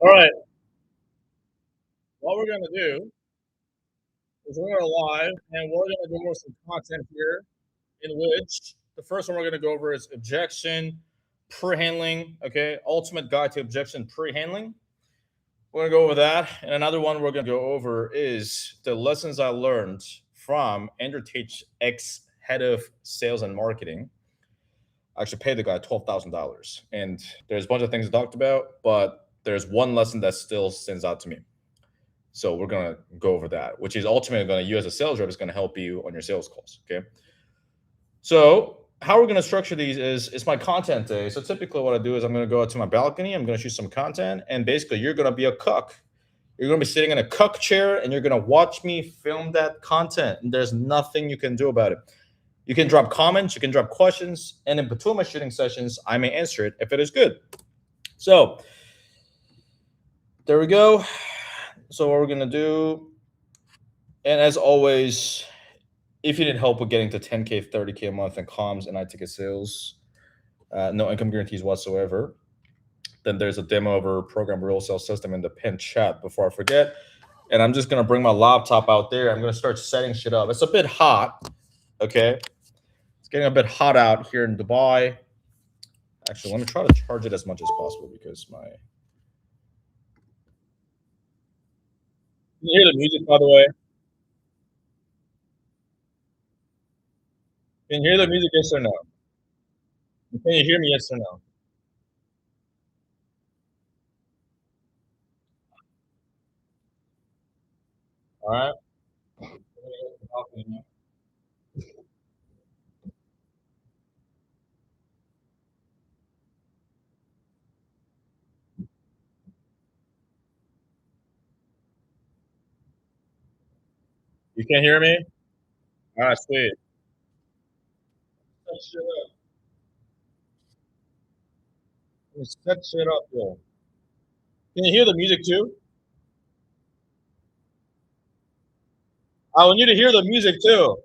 All right, what we're gonna do is we're gonna live and we're gonna go over some content here in which the first one we're gonna go over is objection, pre-handling, okay, ultimate guide to objection pre-handling. We're gonna go over that. And another one we're gonna go over is the lessons I learned from Andrew Tate's ex-head of sales and marketing. I actually paid the guy $12,000. And there's a bunch of things we talked about, but there's one lesson that still stands out to me. So we're gonna go over that, which is ultimately going to you as a sales rep is going to help you on your sales calls. Okay. So how we're going to structure these is it's my content day. So typically what I do is I'm going to go out to my balcony, I'm going to shoot some content, and basically you're going to be a cook. You're going to be sitting in a cook chair and you're going to watch me film that content. And there's nothing you can do about it. You can drop comments, you can drop questions, and in between my shooting sessions, I may answer it if it is good. So there we go. So what we're going to do, and as always, if you need help with getting to 10K, 30K a month in comms and iTicket sales, no income guarantees whatsoever, then there's a demo of our program real sales system in the pinned chat before I forget. And I'm just going to bring my laptop out there. I'm going to start setting shit up. It's a bit hot. Okay. It's getting a bit hot out here in Dubai. Actually, let me try to charge it as much as possible because my. Can you hear the music, by the way? Can you hear the music, yes or no? Can you hear me, yes or no? All right. You can't hear me? All right, sweet. Set shit up. Set shit up, yo. Can you hear the music too? I want you to hear the music too.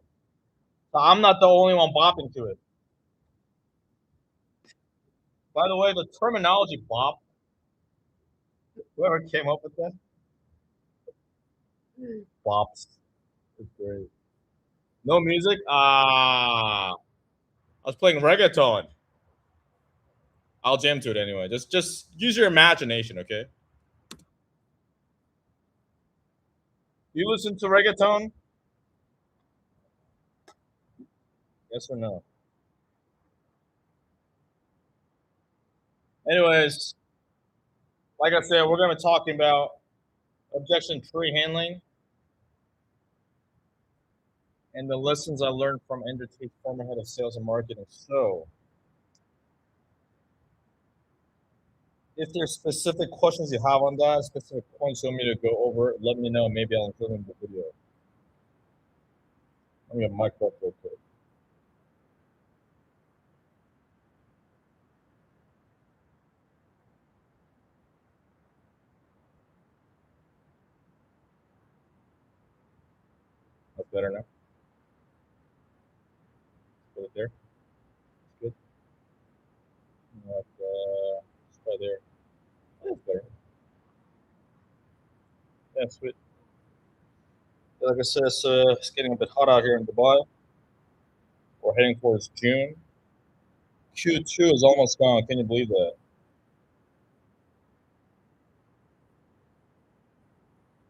So I'm not the only one bopping to it. By the way, the terminology bop, whoever came up with that, bops. It's great. No music? I was playing reggaeton. I'll jam to it anyway. Just use your imagination, okay? You listen to reggaeton? Yes or no? Anyways, like I said, we're gonna be talking about objection tree handling and the lessons I learned from Andrew Tate, former head of sales and marketing. So if there's specific questions you have on that, specific points you want me to go over, let me know. Maybe I'll include them in the video. Let me get mic up real quick. That's better now. Put it there. That's good. Let's try there. That's better. Yeah, sweet. Like I said, it's getting a bit hot out here in Dubai. We're heading towards June. Q2 is almost gone. Can you believe that?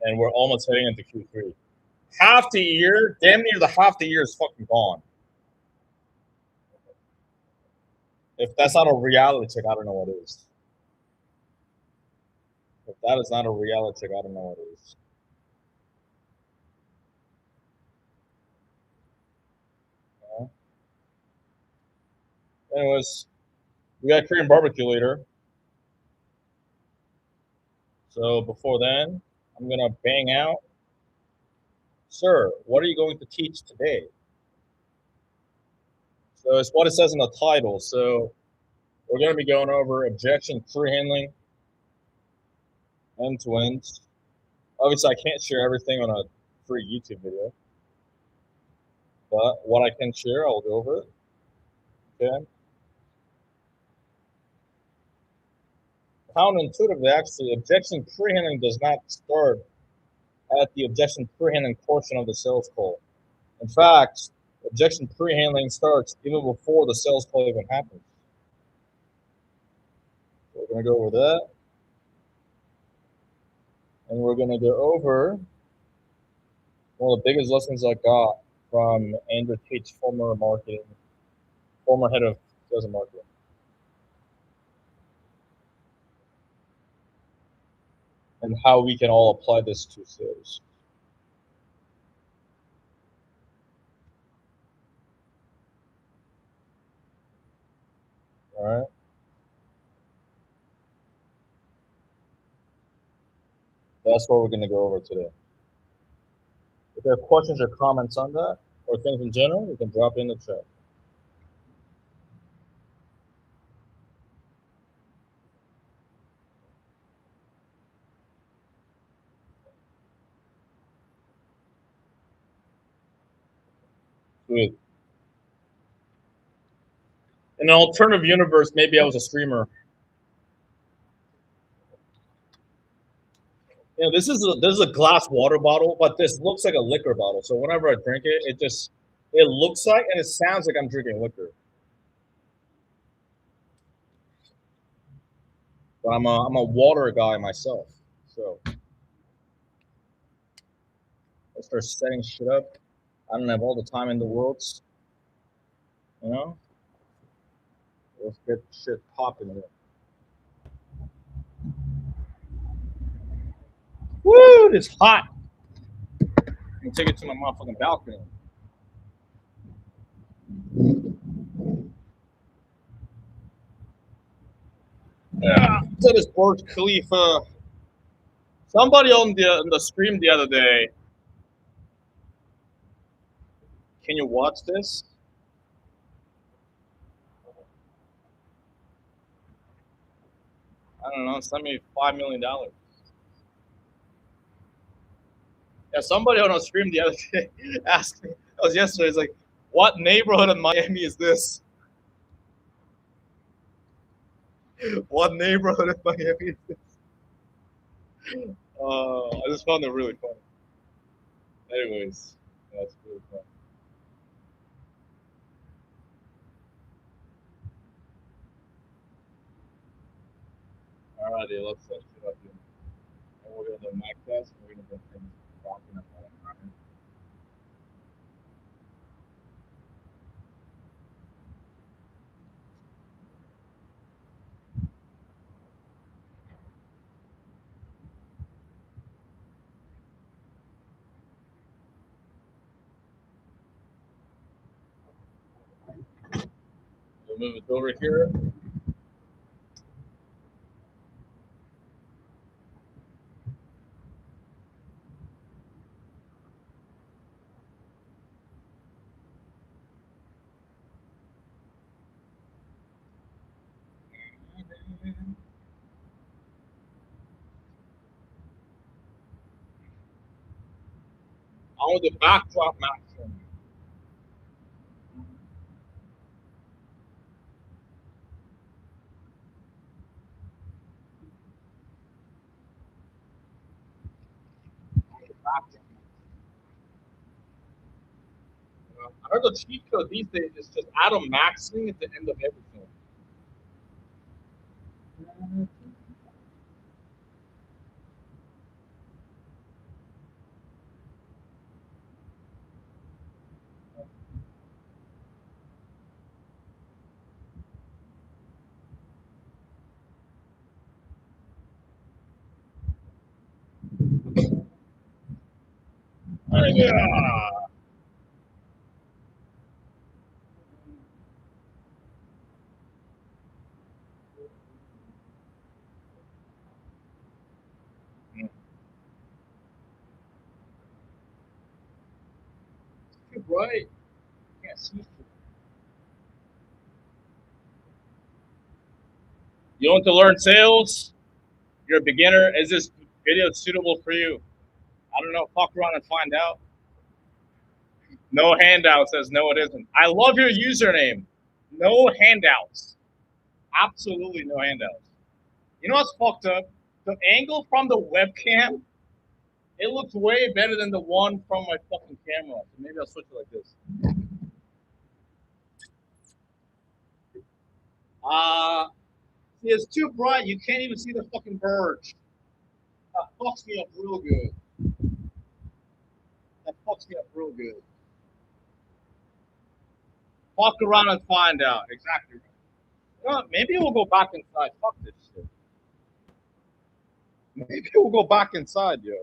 And we're almost heading into Q3. Half the year, damn near the half the year is fucking gone. If that's not a reality check, I don't know what is. If that is not a reality check, I don't know what is. Yeah. Anyways, we got Korean barbecue later. So before then, I'm gonna bang out. Sir, what are you going to teach today? So it's what it says in the title. So we're gonna be going over objection, free handling, end to end. Obviously, I can't share everything on a free YouTube video, but what I can share, I'll go over it. Okay. counterintuitively, actually, objection prehandling does not start at the objection prehandling portion of the sales call. In fact, objection prehandling starts even before the sales call even happens. So we're going to go over that. And we're going to go over one of the biggest lessons I got from Andrew Tate's former head of sales and marketing. And how we can all apply this to sales. All right. That's what we're going to go over today. If there are questions or comments on that, or things in general, you can drop in the chat. Sweet. In an alternative universe, maybe I was a streamer. You know, this is a glass water bottle, but this looks like a liquor bottle. So whenever I drink it, it looks like and it sounds like I'm drinking liquor. But I'm a water guy myself. So let's start setting shit up. I don't have all the time in the world. You know? Let's get shit popping here. Woo! It's hot. I can take it to my motherfucking balcony. Yeah, to this Burj Khalifa. Somebody on the stream the other day. Can you watch this? I don't know. Send me $5 million. Yeah, somebody on a stream the other day asked me. That was yesterday. It's like, what neighborhood in Miami is this? What neighborhood in Miami is this? I just found it really funny. Anyways, that's really fun. Alrighty, let's set shit up here. And we're gonna do mic test, and we're gonna get things rocking up. We'll move it over here. I want the backdrop maximum. I heard the cheat code these days is just add a maxing at the end of everything. Yeah. Too bright. Can't see. You want to learn sales? You're a beginner. Is this video suitable for you? I don't know. Fuck around and find out. No handout says no, it isn't. I love your username. No handouts. Absolutely no handouts. You know what's fucked up? The angle from the webcam, it looks way better than the one from my fucking camera. So maybe I'll switch it like this. See, it's too bright. You can't even see the fucking verge. That fucks me up real good. That fucks me up real good. Walk around and find out. Exactly. You know what? Maybe we'll go back inside. Fuck this shit. Maybe we'll go back inside, yo.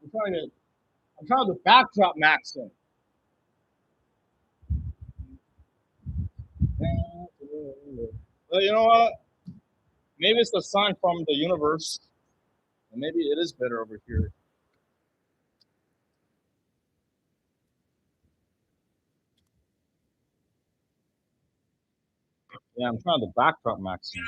I'm trying to backdrop maxim. Well, you know what? Maybe it's a sign from the universe. And maybe it is better over here. Yeah, I'm trying to backdrop maxim.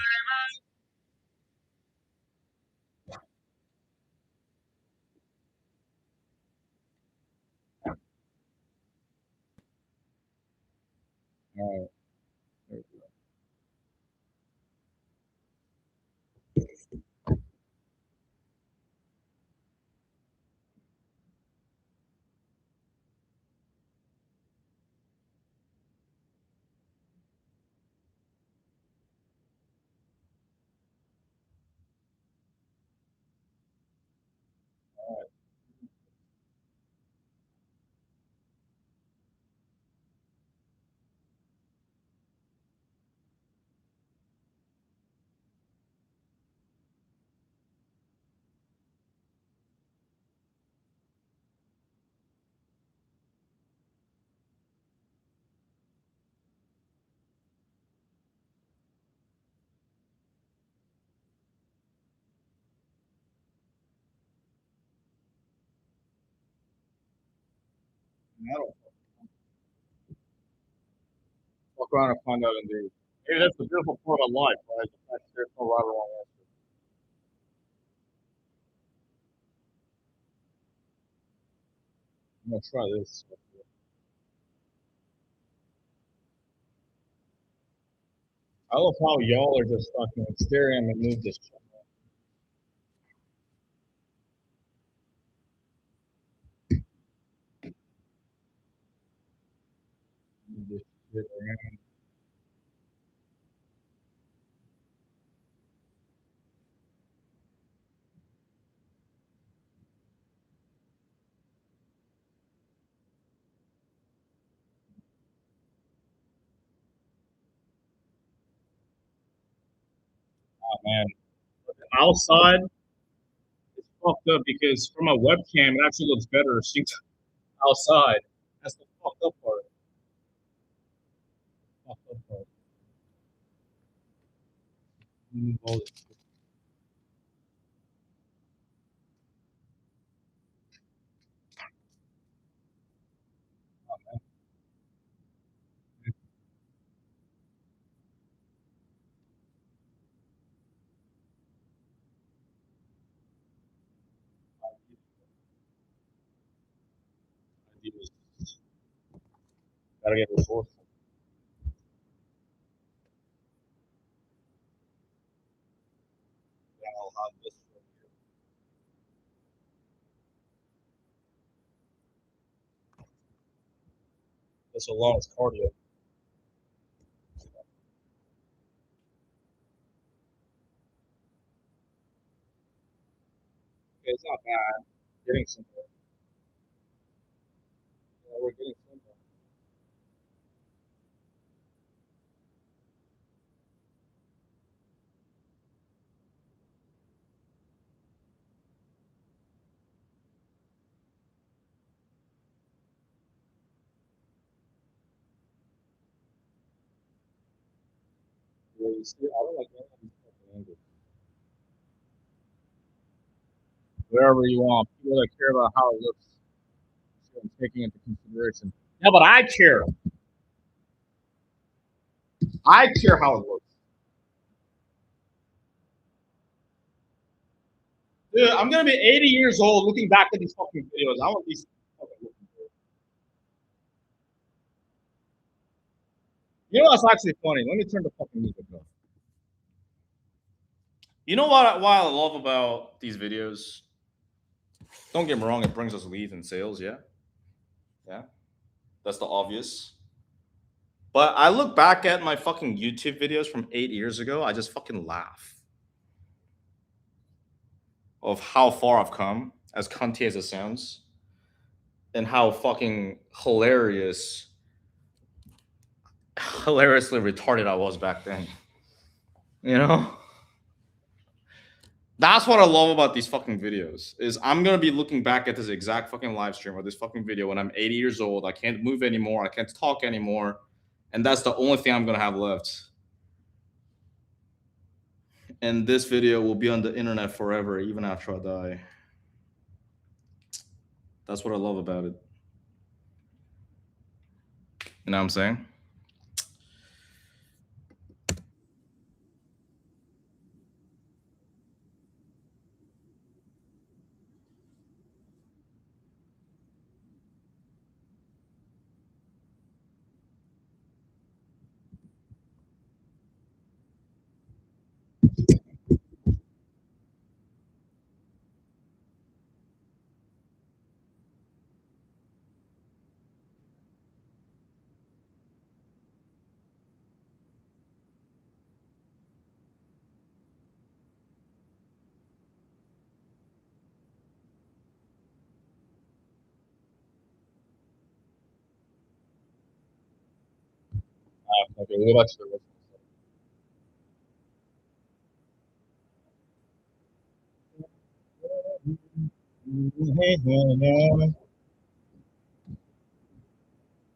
All right. There we go. I don't fuck around and find out indeed. Maybe that's the beautiful part of life, right? The fact that there's no right or wrong answer. I'm gonna try this. I love how y'all are just fucking staring at me move this shit. Move this shit around. Oh man, outside it's fucked up because from a webcam it actually looks better shooting outside. That's the fucked up part. Fucked up part. Move all this shit. Gotta get resourceful. Yeah, I'll have this right here. This alone is cardio. Okay, it's not bad. Getting somewhere. Yeah, we're getting somewhere. Yeah, you see, I don't like any of these fucking angles. Wherever you want, people that care about how it looks, so I'm taking into consideration. Yeah, but I care. I care how it looks. Dude, I'm gonna be 80 years old looking back at these fucking videos. I want these fucking looking good. You know what's actually funny? Let me turn the fucking music off. You know what? Why I love about these videos? Don't get me wrong; it brings us leads and sales. Yeah, yeah, that's the obvious. But I look back at my fucking YouTube videos from 8 years ago. I just fucking laugh of how far I've come, as cunty as it sounds, and how fucking hilariously retarded I was back then. You know? That's what I love about these fucking videos. Is I'm gonna be looking back at this exact fucking live stream or this fucking video when I'm 80 years old. I can't move anymore. I can't talk anymore, and that's the only thing I'm gonna have left. And this video will be on the internet forever, even after I die. That's what I love about it. You know what I'm saying? Okay, we'll go back to the original.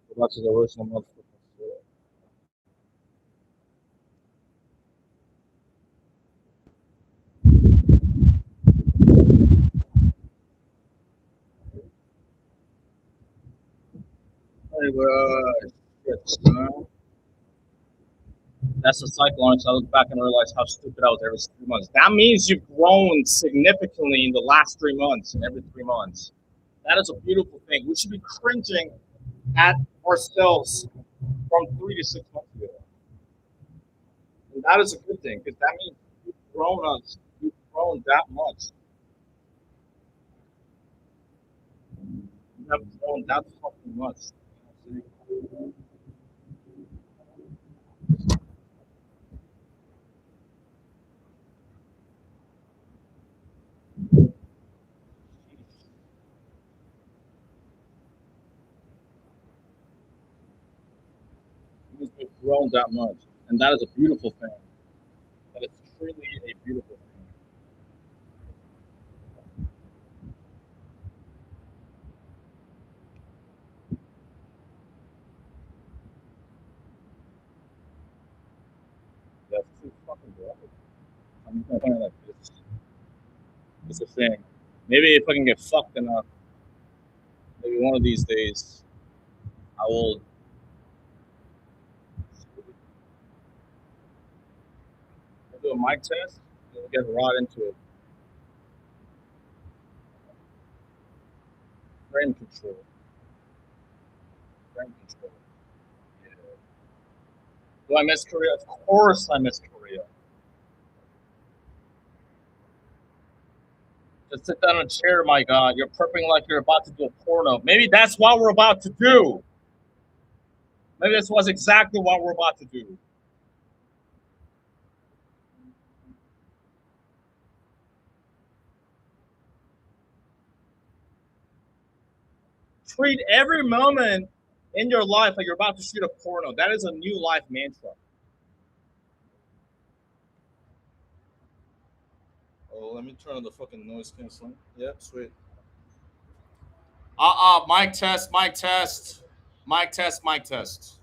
Go back to the original motherfucker. Hey, shit, man. That's the cycle on it. So I look back and realize how stupid I was every 3 months. That means you've grown significantly in the last 3 months and every 3 months. That is a beautiful thing. We should be cringing at ourselves from 3 to 6 months ago. And that is a good thing because that means you've grown us. You've grown that much. You have grown that fucking much. You've grown that much. And that is a beautiful thing. That is truly a beautiful thing. That's too fucking good. I'm just gonna find like this. It's a thing. Maybe if I can get fucked enough, maybe one of these days, I will do a mic test and we'll get right into it. Brain control. Brain control. Yeah. Do I miss Korea? Of course I miss Korea. Just sit down in a chair, my God. You're prepping like you're about to do a porno. Maybe that's what we're about to do. Maybe this was exactly what we're about to do. Treat every moment in your life like you're about to shoot a porno. That is a new life mantra. Oh, let me turn on the fucking noise canceling. Yep, sweet. Mic test, mic test, mic test, mic test.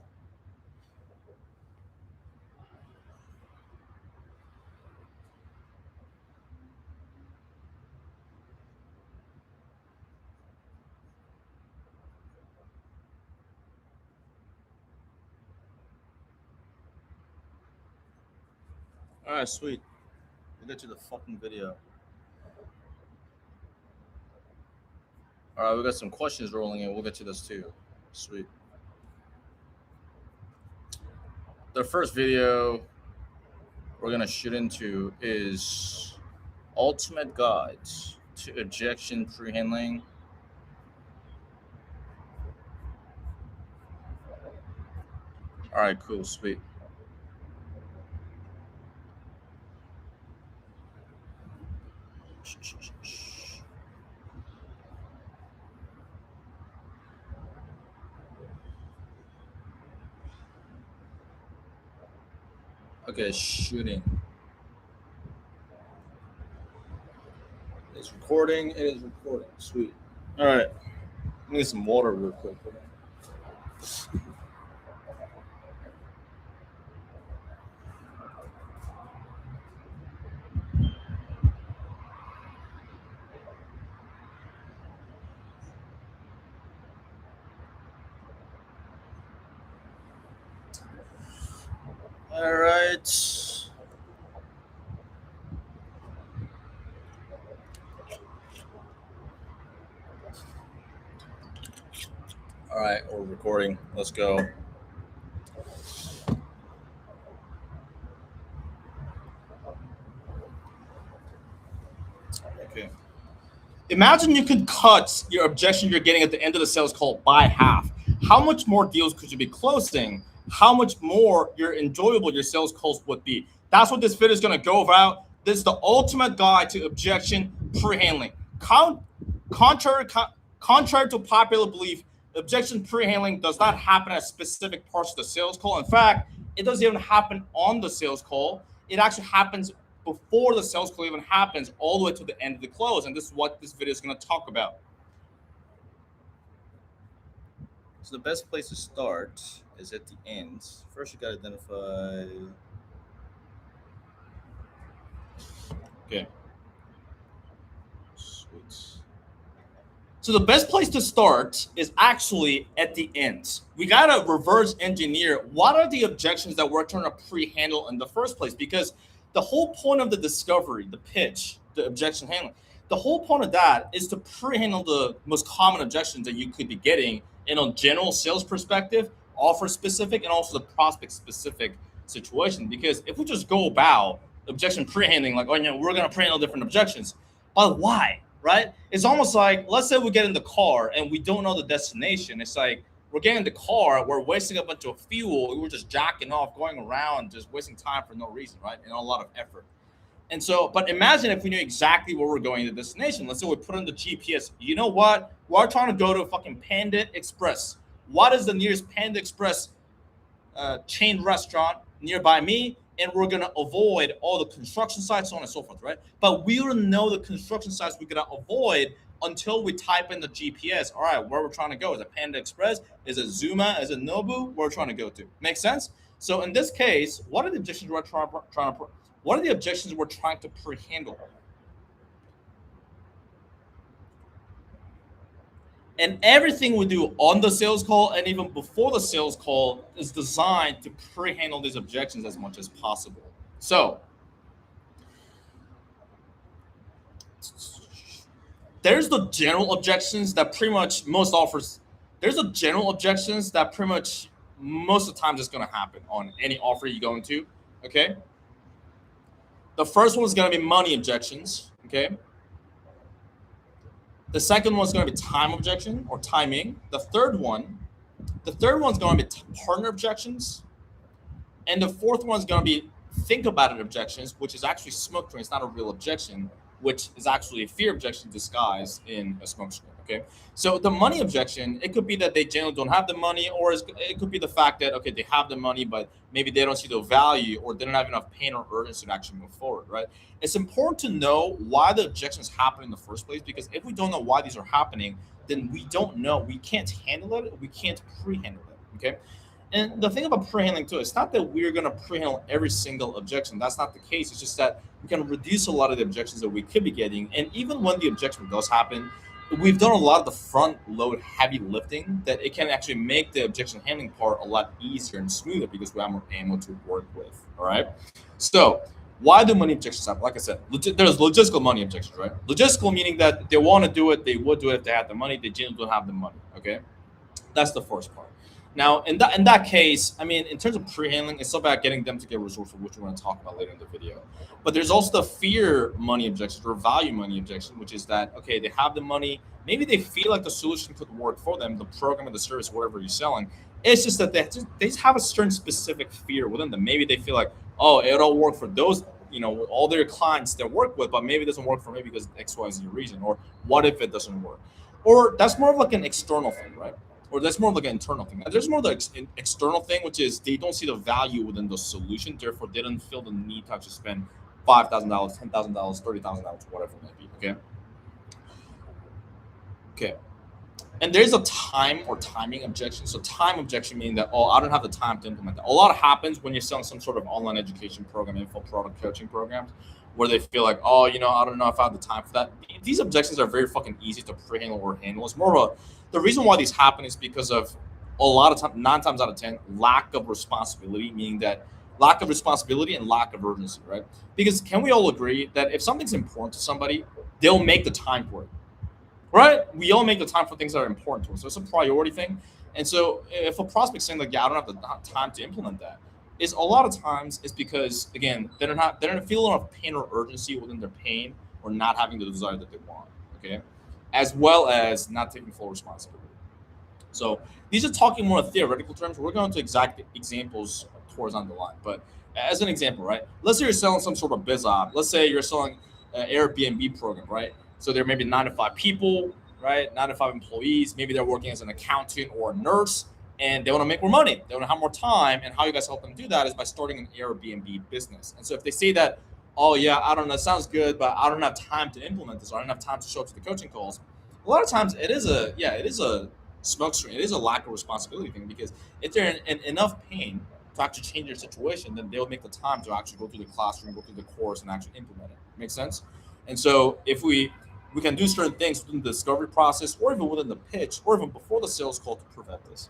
All right, sweet. We'll get to the fucking video. All right, we got some questions rolling in. We'll get to this too. Sweet. The first video we're going to shoot into is ultimate guide to ejection prehandling. All right, cool, sweet. Okay, shooting. It's recording. It is recording. Sweet. All right. I need some water real quick. All right. All right, we're recording. Let's go. Okay. Imagine you could cut your objection you're getting at the end of the sales call by half. How much more deals could you be closing? How much more enjoyable your sales calls would be? That's what this video is going to go about. This is the ultimate guide to objection pre-handling. Contrary to popular belief, objection pre-handling does not happen at specific parts of the sales call. In fact, it doesn't even happen on the sales call. It actually happens before the sales call even happens, all the way to the end of the close. And this is what this video is going to talk about. So the best place to start is at the end. First, you got to identify. Okay. Sweet. So the best place to start is actually at the end. We got to reverse engineer what are the objections that we're trying to pre-handle in the first place, because the whole point of the discovery, the pitch, the objection handling, the whole point of that is to pre-handle the most common objections that you could be getting in a general sales perspective, offer specific, and also the prospect specific situation. Because if we just go about objection pre-handling, like, oh, you know, we're going to pre-handle different objections, but why, right? It's almost like, let's say we get in the car and we don't know the destination. It's like, we're getting in the car, we're wasting a bunch of fuel, we're just jacking off, going around, just wasting time for no reason, right? And a lot of effort. And so, but imagine if we knew exactly where we're going to the destination. Let's say we put on the GPS. You know what? We're trying to go to fucking Panda Express. What is the nearest Panda Express chain restaurant nearby me? And we're going to avoid all the construction sites, so on and so forth, right? But we don't know the construction sites we're going to avoid until we type in the GPS. All right, where we're trying to go. Is it Panda Express? Is it Zuma? Is it Nobu? Where we're trying to go to. Make sense? So in this case, what are the objections we're trying to pre-handle? And everything we do on the sales call and even before the sales call is designed to pre-handle these objections as much as possible. So there's the general objections that pretty much most offers. There's the general objections that pretty much most of the time is going to happen on any offer you go into. Okay. The first one is going to be money objections. Okay. The second one is going to be time objection or timing. The third one is going to be partner objections. And the fourth one is going to be think about it objections, which is actually smoke screen. It's not a real objection, which is actually a fear objection disguised in a smoke screen. Okay. So the money objection, it could be that they generally don't have the money, or it could be the fact that, okay, they have the money, but maybe they don't see the value or they don't have enough pain or urgency to actually move forward, right? It's important to know why the objections happen in the first place, because if we don't know why these are happening, then we don't know. We can't handle it. We can't pre-handle it. Okay. And the thing about pre-handling too, it's not that we're going to pre-handle every single objection. That's not the case. It's just that we can reduce a lot of the objections that we could be getting. And even when the objection does happen, we've done a lot of the front load heavy lifting that it can actually make the objection handling part a lot easier and smoother because we have more ammo to work with. All right. So why do money objections happen? Like I said, there's logistical money objections, right? Logistical meaning that they want to do it, they would do it if they had the money. They generally don't have the money. Okay. That's the first part. Now, in that case, I mean, in terms of pre-handling, it's about getting them to get resourceful, which we're going to talk about later in the video. But there's also the fear money objection or value money objection, which is that okay, they have the money, maybe they feel like the solution could work for them, the program or the service, whatever you're selling. It's just that they just have a certain specific fear within them. Maybe they feel like, oh, it'll work for those, all their clients they work with, but maybe it doesn't work for me because X, Y, Z reason. Or what if it doesn't work? Or that's more of like an external thing, right? Or that's more of like an internal thing. There's more the external thing, which is they don't see the value within the solution, therefore they don't feel the need to actually spend $5,000, $10,000, $30,000, whatever it may be. Okay. Okay. And there's a time or timing objection. So time objection meaning that, oh, I don't have the time to implement that. A lot happens when you're selling some sort of online education program, info product coaching programs, where they feel like, oh, I don't know if I have the time for that. These objections are very fucking easy to pre-handle or handle. It's more of the reason why these happen is because of a lot of time, 9 times out of 10, lack of responsibility, meaning that lack of responsibility and lack of urgency, right? Because can we all agree that if something's important to somebody, they'll make the time for it, right? We all make the time for things that are important to us. So it's a priority thing. And so if a prospect's saying like, yeah, I don't have the time to implement that, is a lot of times it's because again they don't feel enough pain or urgency within their pain or not having the desire that they want. Okay, as well as not taking full responsibility. So these are talking more in theoretical terms. We're going to exact examples towards on the line. But as an example, right? Let's say you're selling some sort of biz op. Let's say you're selling an Airbnb program, right? So there may be 9 to 5 people, right? 9 to 5 employees. Maybe they're working as an accountant or a nurse, and they want to make more money. They want to have more time. And how you guys help them do that is by starting an Airbnb business. And so if they say that, oh yeah, I don't know, sounds good, but I don't have time to implement this, or I don't have time to show up to the coaching calls. A lot of times it is a smokescreen. It is a lack of responsibility thing because if they're in enough pain to actually change their situation, then they'll make the time to actually go through the classroom, go through the course, and actually implement it. Make sense? And so if we can do certain things within the discovery process, or even within the pitch, or even before the sales call to prevent this.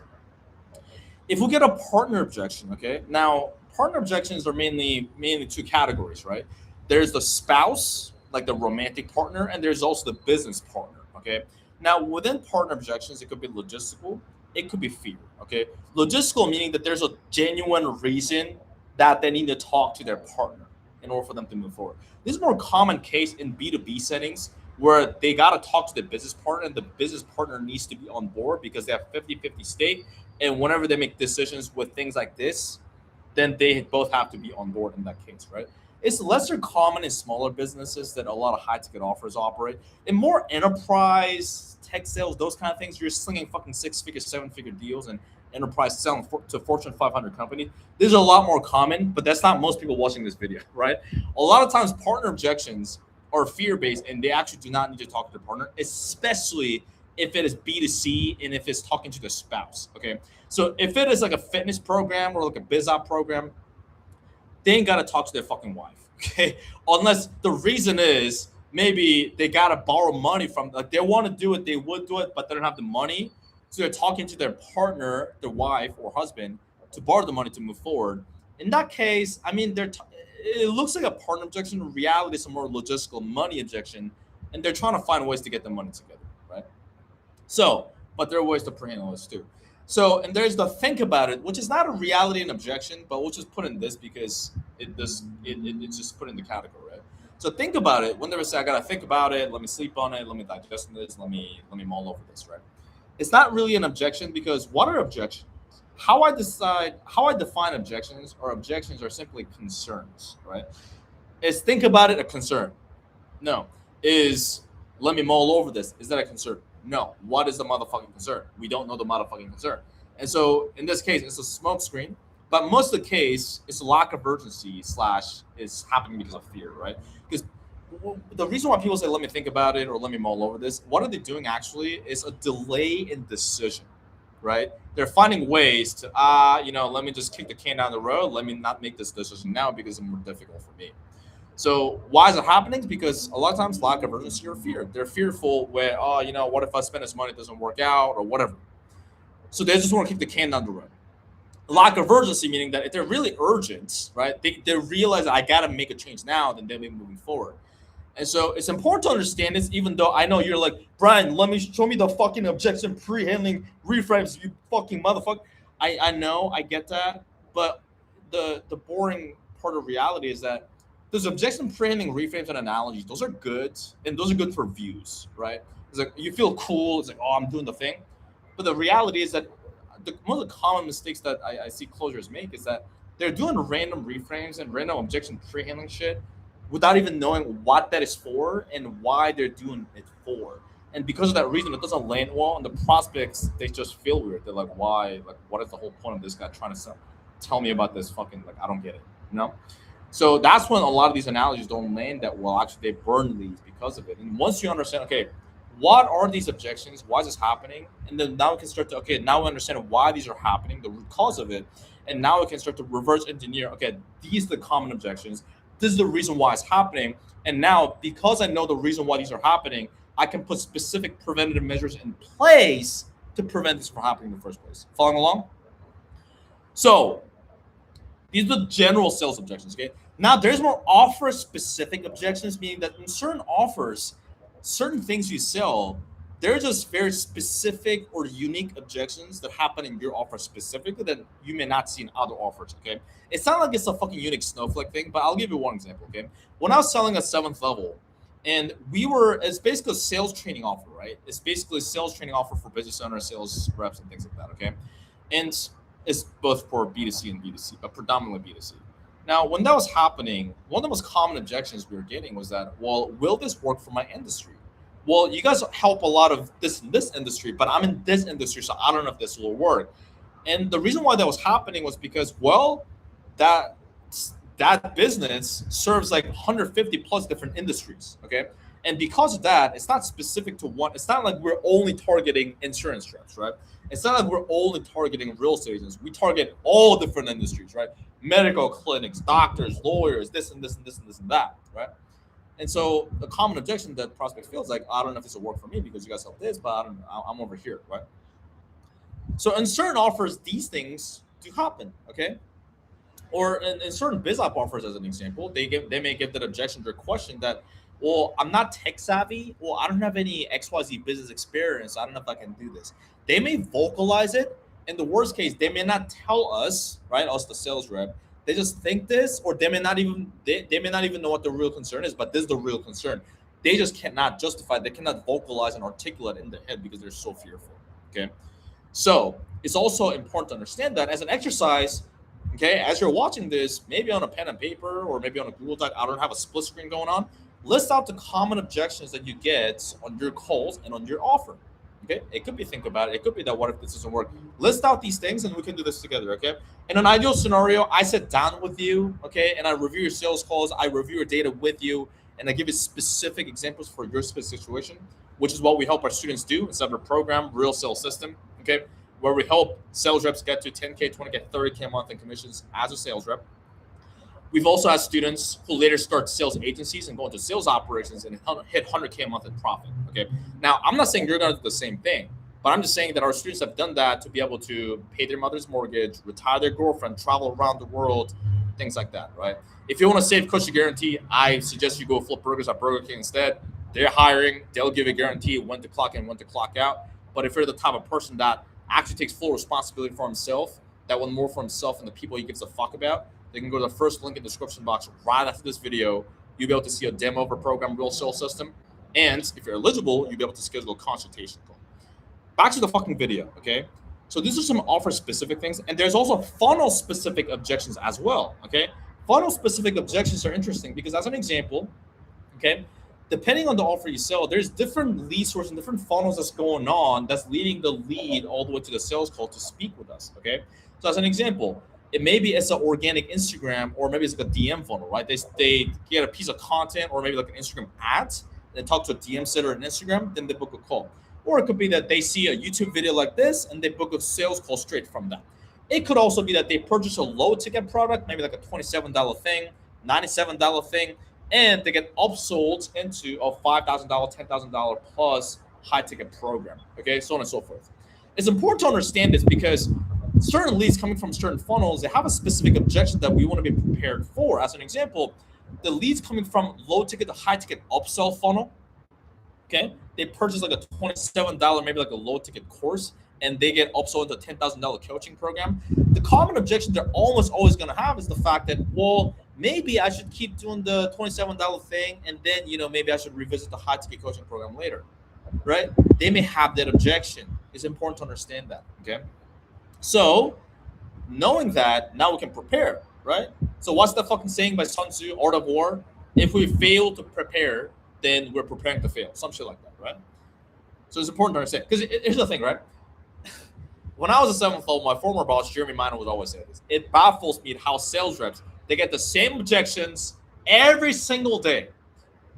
If we get a partner objection, okay, now partner objections are mainly two categories, right? There's the spouse, like the romantic partner, and there's also the business partner. Okay, now within partner objections, it could be logistical, it could be fear. Okay, logistical meaning that there's a genuine reason that they need to talk to their partner in order for them to move forward. This is more common case in B2B settings where they got to talk to the business partner and the business partner needs to be on board because they have 50-50 stake. And whenever they make decisions with things like this, then they both have to be on board in that case, right? It's lesser common in smaller businesses that a lot of high ticket offers operate. In more enterprise tech sales, those kind of things, you're slinging fucking 6 figure, 7 figure deals and enterprise selling to Fortune 500 companies. These are a lot more common, but that's not most people watching this video, right? A lot of times, partner objections are fear based and they actually do not need to talk to the partner, especially if it is B2C and if it's talking to the spouse. Okay. So if it is like a fitness program or like a biz op program, they ain't gotta talk to their fucking wife. Okay. Unless the reason is maybe they gotta borrow money from, like, they want to do it, they would do it, but they don't have the money. So they're talking to their partner, their wife or husband, to borrow the money to move forward. In that case, I mean, it looks like a partner objection. In reality, it's a more logistical money objection, and they're trying to find ways to get the money together, right? So, but there are ways to pre-handle this too. So, and there's the think about it, which is not a reality and objection, but we'll just put in this because it's just put in the category, right? So think about it. When they say I gotta think about it, let me sleep on it, let me digest this, let me mull over this, right? It's not really an objection because what are objections? How I define objections, or objections are simply concerns, right? Is think about it a concern? No. Is let me mull over this. Is that a concern? No. What is the motherfucking concern? We don't know the motherfucking concern. And so in this case, it's a smoke screen. But most of the case, it's a lack of urgency / is happening because of fear, right? Because the reason why people say let me think about it or let me mull over this, what are they doing actually is a delay in decision, right? They're finding ways to let me just kick the can down the road. Let me not make this decision now because it's more difficult for me. So why is it happening? Because a lot of times lack of urgency or fear. They're fearful where, what if I spend this money, it doesn't work out or whatever. So they just want to kick the can down the road. Lack of urgency, meaning that if they're really urgent, right, they realize I got to make a change now, then they'll be moving forward. And so it's important to understand this, even though I know you're like, Brian, let me show me the fucking objection pre-handling reframes, you fucking motherfucker. I know, I get that, but the boring part of reality is that those objection framing, reframes, and analogies, those are good, and those are good for views, right? It's like you feel cool. It's like, oh, I'm doing the thing, but the reality is that one of the common mistakes that I see closures make is that they're doing random reframes and random objection pre-handling shit without even knowing what that is for and why they're doing it for. And because of that reason, it doesn't land well, and the prospects they just feel weird. They're like, "Why? Like, what is the whole point of this guy trying to tell me about this fucking like? I don't get it." You know. So that's when a lot of these analogies don't land that well. Actually, they burn leads because of it. And once you understand, okay, what are these objections? Why is this happening? And then now we can start to, okay, now we understand why these are happening, the root cause of it. And now we can start to reverse engineer, okay, these are the common objections. This is the reason why it's happening. And now, because I know the reason why these are happening, I can put specific preventative measures in place to prevent this from happening in the first place. Following along? So, these are the general sales objections, okay? Now, there's more offer-specific objections, meaning that in certain offers, certain things you sell, they're just very specific or unique objections that happen in your offer specifically that you may not see in other offers, okay? It's not like it's a fucking unique snowflake thing, but I'll give you one example, okay? When I was selling a 7th level, and it's basically a sales training offer, right? It's basically a sales training offer for business owners, sales reps, and things like that, okay? And it's both for B2C and B2C, but predominantly B2C. Now, when that was happening, one of the most common objections we were getting was that, well, will this work for my industry? Well, you guys help a lot of this in this industry, but I'm in this industry, so I don't know if this will work. And the reason why that was happening was because, well, that that business serves like 150 plus different industries, okay? And because of that, it's not specific to one. It's not like we're only targeting insurance reps, right? It's not like we're only targeting real estate agents. We target all different industries, right? Medical clinics, doctors, lawyers, this and this and this and this and that, right? And so the common objection that prospect feels like, I don't know if this will work for me because you guys help this, but I'm over here, right? So in certain offers, these things do happen, okay? Or in certain biz op offers, as an example, they may give that objection to a question that, well, I'm not tech savvy. Well, I don't have any XYZ business experience. I don't know if I can do this. They may vocalize it. In the worst case, they may not tell us, right? Us, the sales rep. They just think this, or they may not even know what the real concern is, but this is the real concern. They just cannot justify, they cannot vocalize and articulate in their head because they're so fearful. Okay. So it's also important to understand that as an exercise, okay, as you're watching this, maybe on a pen and paper or maybe on a Google Doc, I don't have a split screen going on. List out the common objections that you get on your calls and on your offer. Okay, it could be, think about it. It could be that, what if this doesn't work? List out these things and we can do this together. Okay. In an ideal scenario, I sit down with you, okay, and I review your sales calls, I review your data with you, and I give you specific examples for your specific situation, which is what we help our students do inside of our program, Real Sales System. Okay, where we help sales reps get to 10K, 20K, 30K a month in commissions as a sales rep. We've also had students who later start sales agencies and go into sales operations and hit 100K a month in profit. Okay. Now, I'm not saying you're going to do the same thing, but I'm just saying that our students have done that to be able to pay their mother's mortgage, retire their girlfriend, travel around the world, things like that, right? If you want to save Coach Guarantee, I suggest you go flip burgers at Burger King instead. They're hiring. They'll give a guarantee when to clock in, when to clock out. But if you're the type of person that actually takes full responsibility for himself, that want more for himself and the people he gives a fuck about, they can go to the first link in the description box right after this video. You'll be able to see a demo of our program, Real Sales System. And if you're eligible, you'll be able to schedule a consultation call. Back to the fucking video, okay? So these are some offer-specific things. And there's also funnel-specific objections as well, okay? Funnel-specific objections are interesting because, as an example, okay, depending on the offer you sell, there's different lead sources and different funnels that's going on that's leading the lead all the way to the sales call to speak with us, okay? So as an example, it's an organic Instagram, or maybe it's like a DM funnel, right? They get a piece of content or maybe like an Instagram ad, they talk to a DM setter on Instagram, then they book a call. Or it could be that they see a YouTube video like this and they book a sales call straight from that. It could also be that they purchase a low ticket product, maybe like a $27 thing, $97 thing, and they get upsold into a $5,000, $10,000 plus high ticket program, okay? So on and so forth. It's important to understand this because certain leads coming from certain funnels, they have a specific objection that we want to be prepared for. As an example, the leads coming from low ticket to high ticket upsell funnel, okay? They purchase like a $27, maybe like a low ticket course, and they get upsold into a $10,000 coaching program, the common objection they're almost always going to have is the fact that, well, maybe I should keep doing the $27 thing, and then, maybe I should revisit the high ticket coaching program later, right? They may have that objection. It's important to understand that, okay? So knowing that, now we can prepare, right? So what's the fucking saying by Sun Tzu, Art of War? If we fail to prepare, then we're preparing to fail. Some shit like that, right? So it's important to understand. Because here's the thing, right? When I was a 7th level, my former boss, Jeremy Minor, would always say this. It baffles me how sales reps, they get the same objections every single day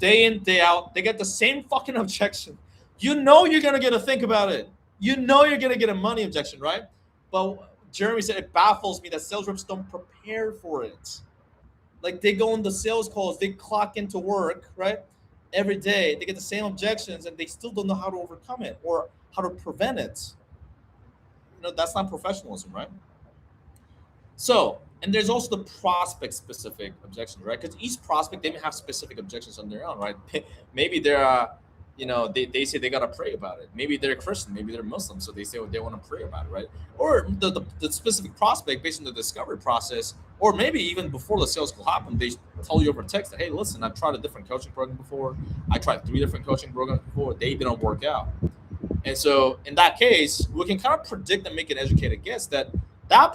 in, day out. They get the same fucking objection. You're going to get to think about it. You're going to get a money objection, right? But Jeremy said it baffles me that sales reps don't prepare for it. Like, they go on the sales calls, they clock into work, right? Every day, they get the same objections, and they still don't know how to overcome it or how to prevent it. That's not professionalism, right? So, and there's also the prospect-specific objections, right? Because each prospect, they may have specific objections on their own, right? Maybe they're, they say they got to pray about it. Maybe they're Christian, maybe they're Muslim, so they say they want to pray about it, right? Or the specific prospect, based on the discovery process, or maybe even before the sales call happened, they tell you over text that, hey, listen, I've tried a different coaching program before. I tried 3 different coaching programs before. They didn't work out. And so in that case, we can kind of predict and make an educated guess that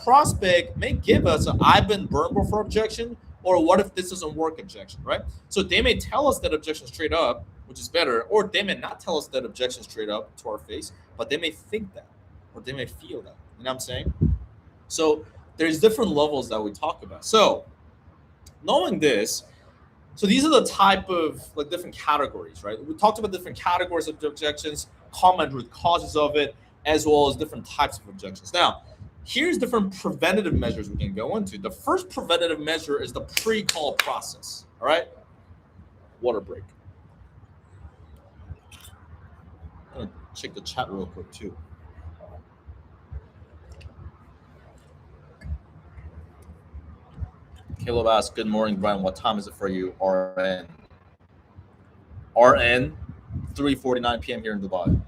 prospect may give us a I've been burned before objection, or what if this doesn't work objection, right? So they may tell us that objection straight up, which is better, or they may not tell us that objection straight up to our face, but they may think that, or they may feel that. You know what I'm saying? So there's different levels that we talk about. So knowing this, so these are the type of different categories, right? We talked about different categories of objections, common root causes of it, as well as different types of objections. Now, here's different preventative measures we can go into. The first preventative measure is the pre-call process. All right? Water break. I'm gonna check the chat real quick too. Caleb asks, good morning, Brian. What time is it for you? RN. 3:49 p.m. here in Dubai.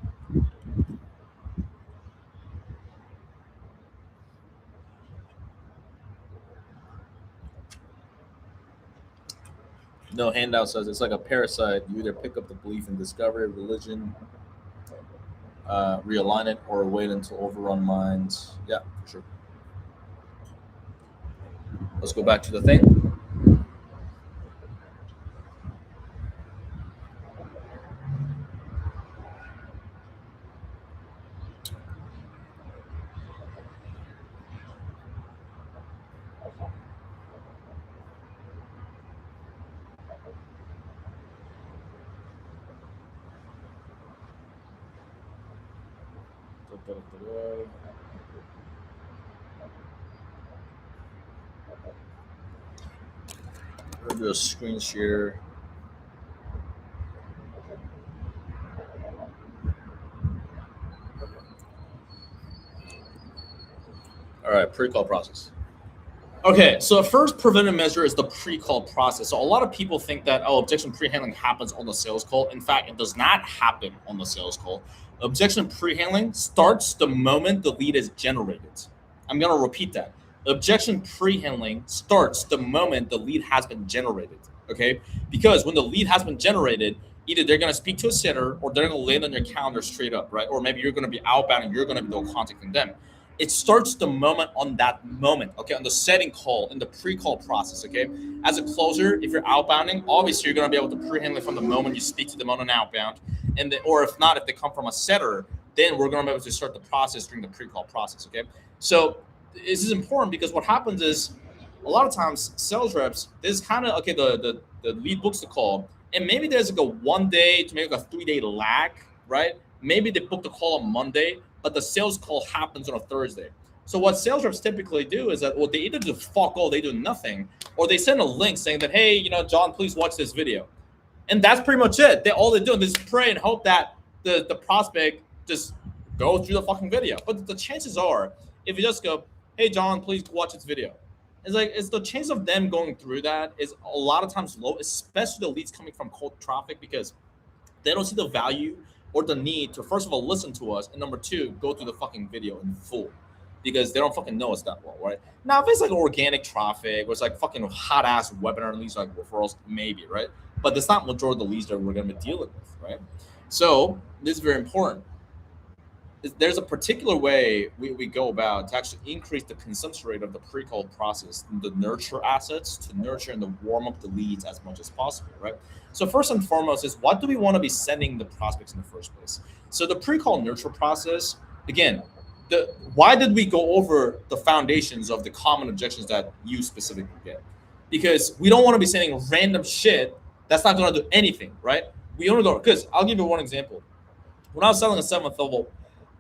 No Handout says it's like a parasite. You either pick up the belief in discovery, religion, realign it, or wait until overrun minds. Yeah, for sure. Let's go back to the thing. We'll do a screen share. All right, pre-call process. Okay, so the first preventive measure is the pre-call process. So a lot of people think that, objection pre-handling happens on the sales call. In fact, it does not happen on the sales call. Objection pre-handling starts the moment the lead is generated. I'm going to repeat that. Objection pre-handling starts the moment the lead has been generated, okay? Because when the lead has been generated, either they're going to speak to a sitter or they're going to land on your calendar straight up, right? Or maybe you're going to be outbound and you're going to be contacting them. It starts the moment on that moment, okay, on the setting call, in the pre-call process, okay? As a closer, if you're outbounding, obviously you're going to be able to pre-handle it from the moment you speak to them on an outbound. Or if not, if they come from a setter, then we're going to be able to start the process during the pre-call process, okay? So this is important because what happens is a lot of times sales reps, there's kind of, okay, the lead books the call, and maybe there's like a 1 day to maybe like a 3-day lag, right? Maybe they book the call on Monday, but the sales call happens on a Thursday. So what sales reps typically do is that, well, they either do fuck all, they do nothing, or they send a link saying that, hey, John, please watch this video. And that's pretty much it. All they're doing is pray and hope that the prospect just goes through the fucking video. But the chances are, if you just go, hey, John, please watch this video, it's the chance of them going through that is a lot of times low, especially the leads coming from cold traffic, because they don't see the value or the need to, first of all, listen to us, and number two, go through the fucking video in full, because they don't fucking know us that well, right? Now, if it's like organic traffic or it's like fucking hot ass webinar leads, like referrals, maybe, right? But that's not majority of the leads that we're going to be dealing with, right? So this is very important. There's a particular way we go about to actually increase the consumption rate of the pre-call process, the nurture assets, to nurture and to warm up the leads as much as possible, right? So first and foremost is, what do we want to be sending the prospects in the first place? So the pre-call nurture process, again, why did we go over the foundations of the common objections that you specifically get? Because we don't want to be sending random shit that's not going to do anything, right? We only go, because I'll give you one example. When I was selling a 7th level,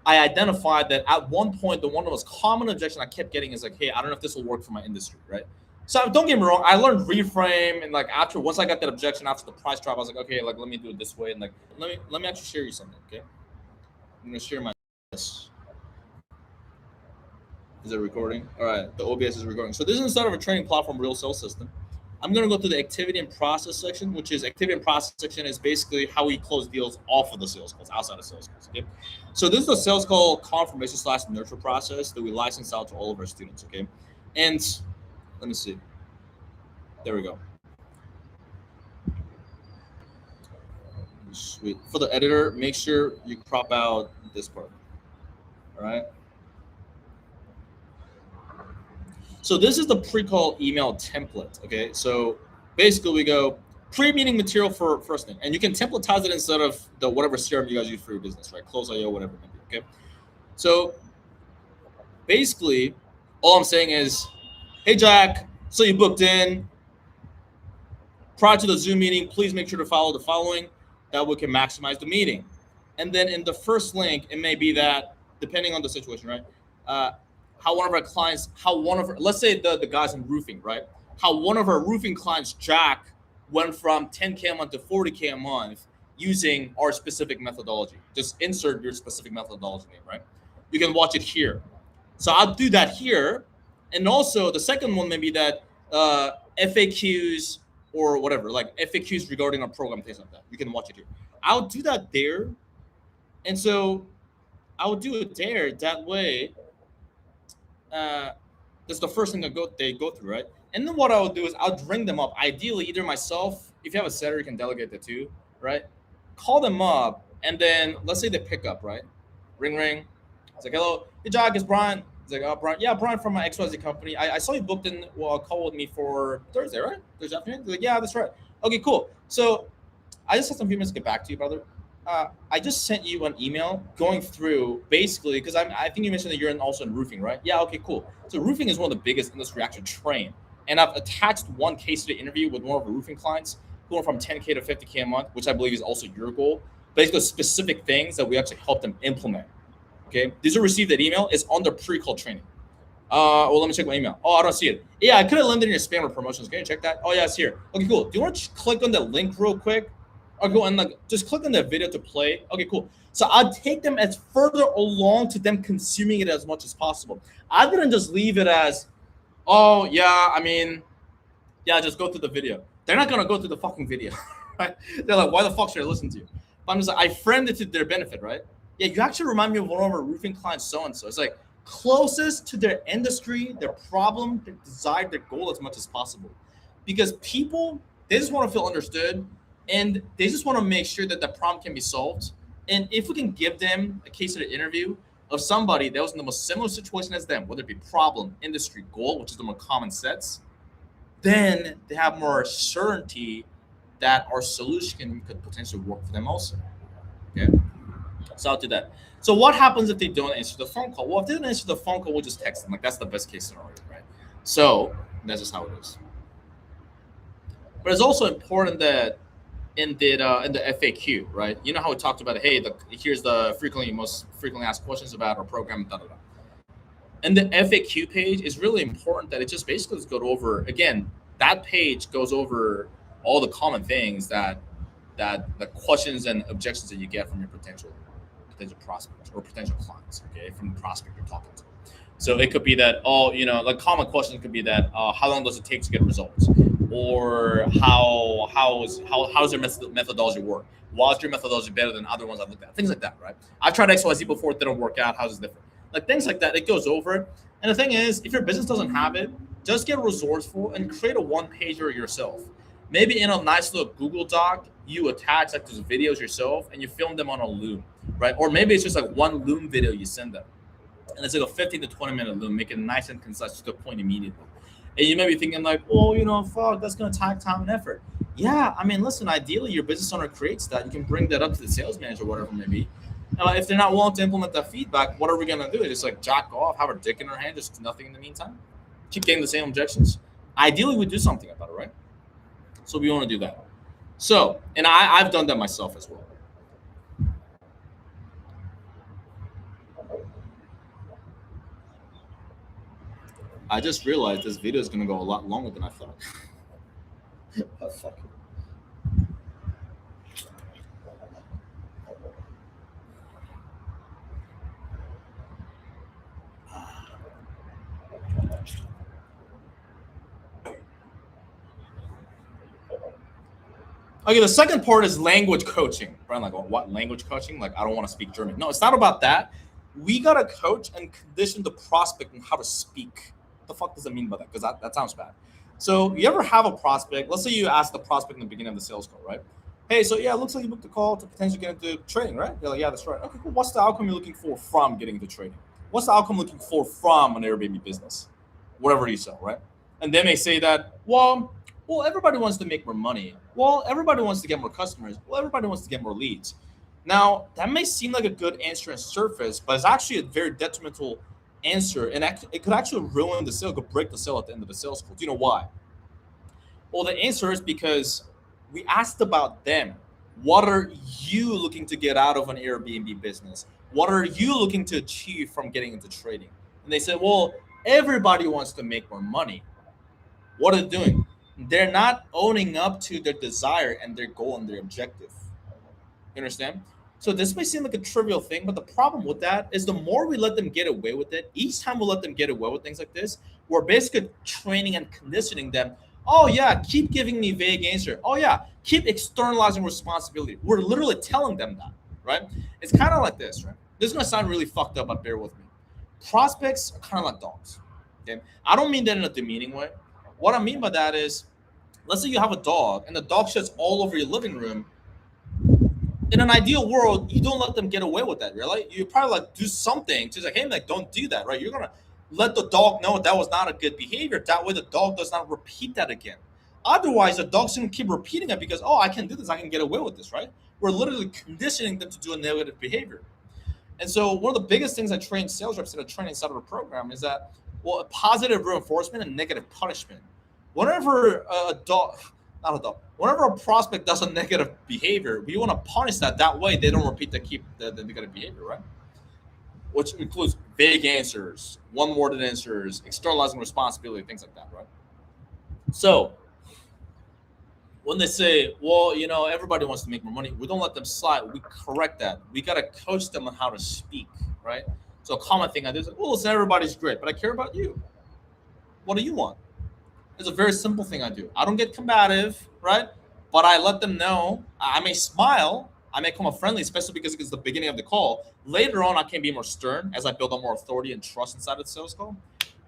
I identified that at one point, the one of the most common objection I kept getting is like, hey, I don't know if this will work for my industry, right? So don't get me wrong, I learned reframe, and like once I got that objection after the price drop, I was like, okay, like let me do it this way, and like let me actually share you something, okay? I'm gonna share my. Is it recording? All right, the OBS is recording. So this is instead of a training platform, real sales system. I'm going to go to the activity and process section, which is activity and process section is basically how we close deals off of the sales calls, outside of sales calls. Okay. So this is the sales call confirmation / nurture process that we license out to all of our students. Okay. And let me see. There we go. Sweet. For the editor, make sure you crop out this part. All right. So this is the pre-call email template. Okay. So basically we go pre-meeting material for first thing, and you can templatize it instead of the whatever CRM you guys use for your business, right? Close.io, whatever it may be. Okay. So basically all I'm saying is, hey Jack, so you booked in. Prior to the Zoom meeting, please make sure to follow the following, that we can maximize the meeting. And then in the first link, it may be that, depending on the situation, right? How one of our clients, let's say the guys in roofing, right? How one of our roofing clients, Jack, went from 10K a month to 40K a month using our specific methodology. Just insert your specific methodology name, right? You can watch it here. So I'll do that here. And also the second one may be that FAQs or whatever, like FAQs regarding our program, things like that. You can watch it here. I'll do that there. And so I would do it there. That way, that's the first thing they go through, right? And then what I would do is I'll ring them up. Ideally, either myself, if you have a setter, you can delegate that too, right? Call them up, and then let's say they pick up, right? Ring, ring. It's like, hello, hey Jack, it's Brian. It's like, oh, Brian. Yeah, Brian from my XYZ company. I saw you booked in a call with me for Thursday, right? Thursday afternoon? They're like, yeah, that's right. Okay, cool. So I just have some few minutes to get back to you, brother. I just sent you an email going through basically, because I think you mentioned that you're also in roofing, right? Yeah, okay, cool. So roofing is one of the biggest industry actually train. And I've attached one case study interview with one of our roofing clients who went from 10K to 50K a month, which I believe is also your goal. Basically, specific things that we actually help them implement. Okay, these are received that email is on the pre-call training. Well, let me check my email. Oh, I don't see it. Yeah, I could have landed in your spam or promotions. Can you check that? Oh, yeah, it's here. Okay, cool. Do you want to click on the link real quick? Or go and like just click on the video to play. Okay, cool. So I'll take them as further along to them consuming it as much as possible. I didn't just leave it as, oh yeah, I mean, yeah, just go through the video. They're not gonna go through the fucking video, right? They're like, why the fuck should I listen to you? But I'm just like, I framed it to their benefit, right? Yeah, you actually remind me of one of our roofing clients, so and so. It's like closest to their industry, their problem, their desire, their goal as much as possible. Because people, they just want to feel understood. And they just want to make sure that the problem can be solved. And if we can give them a case of the interview of somebody that was in the most similar situation as them, whether it be problem, industry, goal, which is the more common sets, then they have more certainty that our solution could potentially work for them also. Okay, so I'll do that. So what happens if they don't answer the phone call? Well, if they don't answer the phone call, we'll just text them. Like that's the best case scenario, right? So that's just how it is. But it's also important that in the FAQ, right? You know how we talked about, hey, here's the most frequently asked questions about our program, da da da. And the FAQ page is really important that it just basically just goes over, again, that page goes over all the common things that the questions and objections that you get from your potential prospects or potential clients, okay, from the prospect you're talking to. So it could be that, like common questions could be that, how long does it take to get results? Or how how's your methodology work? Why is your methodology better than other ones I've looked at? Things like that, right? I've tried XYZ before, it didn't work out. How's it different? Like things like that. It goes over it. And the thing is, if your business doesn't have it, just get resourceful and create a one pager yourself. Maybe in a nice little Google Doc, you attach like those videos yourself and you film them on a Loom, right? Or maybe it's just like one Loom video you send them. And it's like a 15 to 20-minute Loom, make it nice and concise to the point immediately. And you may be thinking like, oh, fuck, that's going to take time and effort. Yeah, I mean, listen, ideally your business owner creates that. You can bring that up to the sales manager or whatever it may be. If they're not willing to implement that feedback, what are we going to do? Just like jack off, have our dick in our hand, just nothing in the meantime? Keep getting the same objections? Ideally, we do something about it, right? So we want to do that. So, and I've done that myself as well. I just realized this video is going to go a lot longer than I thought. Oh, fuck it. Okay, the second part is language coaching. Brian, like, what language coaching? Like, I don't want to speak German. No, it's not about that. We got to coach and condition the prospect on how to speak. What the fuck does it mean by that? Because that sounds bad. So you ever have a prospect? Let's say you ask the prospect in the beginning of the sales call, right? Hey, so yeah, it looks like you booked a call to potentially get into trading, right? They're like, yeah, that's right. Okay, cool. What's the outcome you're looking for from getting into trading? What's the outcome looking for from an Airbnb business? Whatever you sell, right? And they may say that, well, everybody wants to make more money. Well, everybody wants to get more customers. Well, everybody wants to get more leads. Now, that may seem like a good answer on surface, but it's actually a very detrimental answer, and it could actually ruin the sale, could break the sale at the end of the sales call. Do you know why? Well, the answer is because we asked about them. What are you looking to get out of an Airbnb business? What are you looking to achieve from getting into trading? And they said, well, everybody wants to make more money. What are they doing? They're not owning up to their desire and their goal and their objective. You understand? So this may seem like a trivial thing, but the problem with that is the more we let them get away with it, each time we let them get away with things like this, we're basically training and conditioning them. Oh yeah, keep giving me vague answer. Oh yeah, keep externalizing responsibility. We're literally telling them that, right? It's kind of like this, right? This is gonna sound really fucked up, but bear with me. Prospects are kind of like dogs. Okay, I don't mean that in a demeaning way. What I mean by that is, let's say you have a dog and the dog shits all over your living room. In an ideal world, you don't let them get away with that, really. You probably like do something to like, hey, like don't do that, right? You're gonna let the dog know that was not a good behavior. That way, the dog does not repeat that again. Otherwise, the dog's gonna keep repeating it because, oh, I can do this, I can get away with this, right? We're literally conditioning them to do a negative behavior. And so, one of the biggest things I train sales reps that I train inside of a program is that, well, a positive reinforcement and negative punishment. Whenever whenever a prospect does a negative behavior, we want to punish that. That way, they don't repeat the negative behavior, right? Which includes vague answers, one-worded answers, externalizing responsibility, things like that, right? So when they say, well, everybody wants to make more money, we don't let them slide. We correct that. We got to coach them on how to speak, right? So a common thing I do is, well, listen, everybody's great, but I care about you. What do you want? It's a very simple thing I do. I don't get combative, right? But I let them know. I may smile. I may come off friendly, especially because it's the beginning of the call. Later on, I can be more stern as I build up more authority and trust inside of the sales call.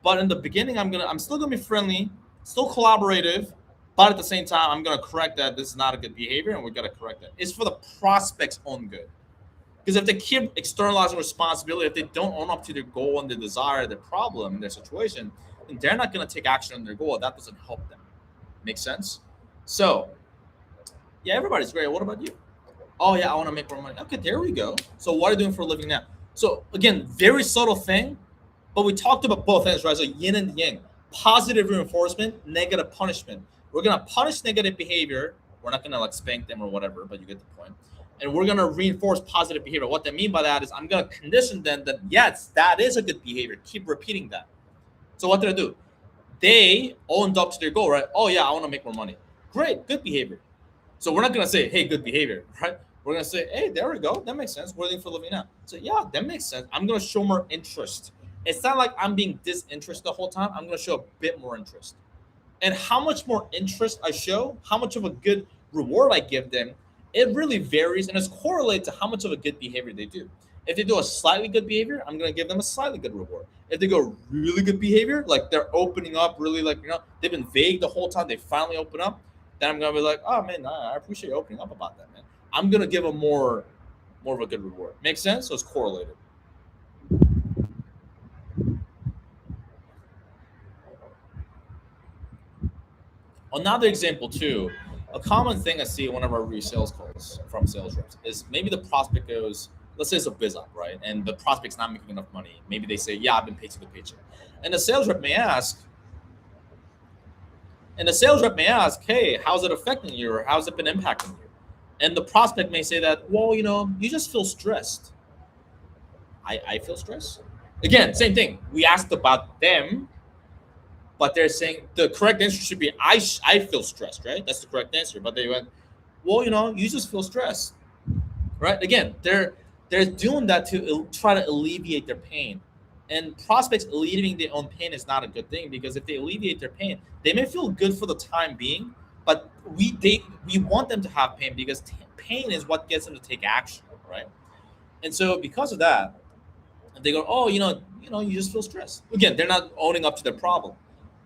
But in the beginning, I'm still gonna be friendly, still collaborative, but at the same time, I'm gonna correct that this is not a good behavior, and we gotta correct that. It's for the prospect's own good. Because if they keep externalizing responsibility, if they don't own up to their goal and their desire, their problem, their situation, then they're not going to take action on their goal. That doesn't help them. Make sense? So, yeah, everybody's great. What about you? Oh, yeah, I want to make more money. Okay, there we go. So what are you doing for a living now? So, again, very subtle thing, but we talked about both ends, right? So yin and yang. Positive reinforcement, negative punishment. We're going to punish negative behavior. We're not going to like spank them or whatever, but you get the point. And we're going to reinforce positive behavior. What I mean by that is I'm going to condition them that, yes, that is a good behavior. Keep repeating that. So what did I do? They owned up to their goal, right? Oh, yeah, I want to make more money. Great, good behavior. So we're not going to say, hey, good behavior, right? We're going to say, hey, there we go. That makes sense. We're looking for a living now. So, yeah, that makes sense. I'm going to show more interest. It's not like I'm being disinterested the whole time. I'm going to show a bit more interest. And how much more interest I show, how much of a good reward I give them, it really varies and it's correlated to how much of a good behavior they do. If they do a slightly good behavior, I'm going to give them a slightly good reward. If they go really good behavior, like they're opening up really, like, they've been vague the whole time, they finally open up, then I'm going to be like, oh man, I appreciate you opening up about that, man. I'm going to give them more of a good reward. Makes sense? So it's correlated. Another example too, a common thing I see whenever I read sales calls from sales reps is maybe the prospect goes, let's say it's a biz op, right? And the prospect's not making enough money. Maybe they say, yeah, I've been paid to the paycheck. And the sales rep may ask, hey, how's it affecting you? Or how's it been impacting you? And the prospect may say that, well, you just feel stressed. I feel stressed. Again, same thing. We asked about them, but they're saying the correct answer should be I feel stressed, right? That's the correct answer. But they went, well, you just feel stressed, right? Again, they're doing that to try to alleviate their pain. And prospects alleviating their own pain is not a good thing, because if they alleviate their pain, they may feel good for the time being, but we want them to have pain, because pain is what gets them to take action, right? And so because of that, they go, oh, you just feel stressed. Again, they're not owning up to their problem.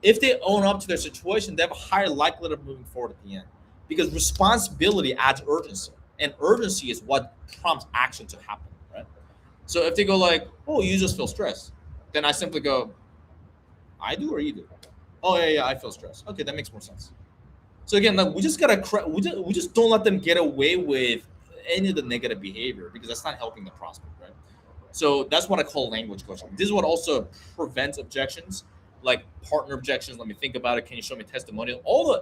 If they own up to their situation, they have a higher likelihood of moving forward at the end, because responsibility adds urgency, and urgency is what prompts action to happen, right? So if they go like, oh, you just feel stressed, then I simply go, I do or you do? Oh yeah, I feel stressed. Okay, that makes more sense. So again, like, we just don't let them get away with any of the negative behavior, because that's not helping the prospect, right? So that's what I call language coaching. This is what also prevents objections, like partner objections. Let me think about it. Can you show me testimonial? All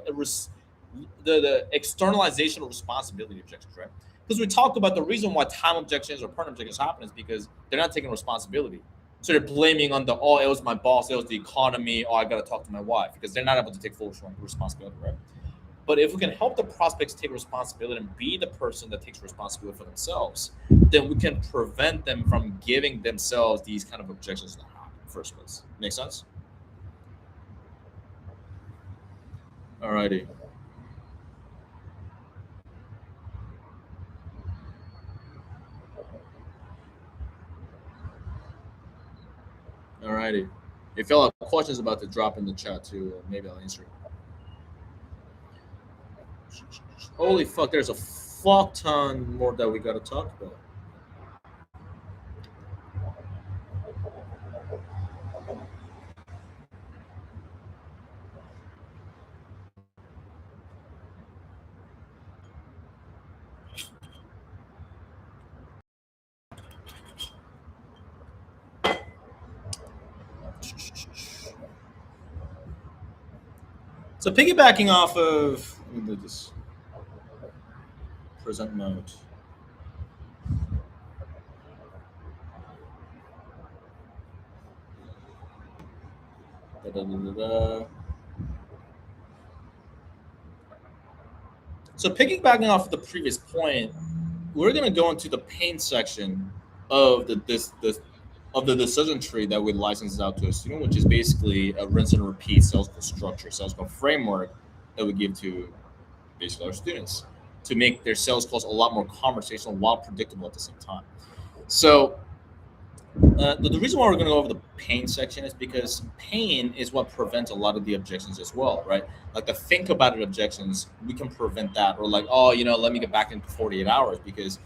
the externalization of responsibility objections, right? Because we talk about the reason why time objections or partner objections happen is because they're not taking responsibility. So they're blaming on oh, it was my boss, it was the economy, oh, I got to talk to my wife, because they're not able to take full responsibility, right? But if we can help the prospects take responsibility and be the person that takes responsibility for themselves, then we can prevent them from giving themselves these kind of objections in the first place. Make sense? Alrighty. Alrighty. If y'all have questions about to drop in the chat too, maybe I'll answer it. Holy fuck, there's a fuck ton more that we gotta talk about. So piggybacking off of, let me do this present mode. So piggybacking off of the previous point, we're going to go into the pain section of the decision tree that we license out to a student, which is basically a rinse and repeat sales call structure, sales call framework that we give to basically our students to make their sales calls a lot more conversational while predictable at the same time. So the reason why we're going to go over the pain section is because pain is what prevents a lot of the objections as well, right? Like the think about it objections, we can prevent that. Or like, oh, let me get back into 48 hours, because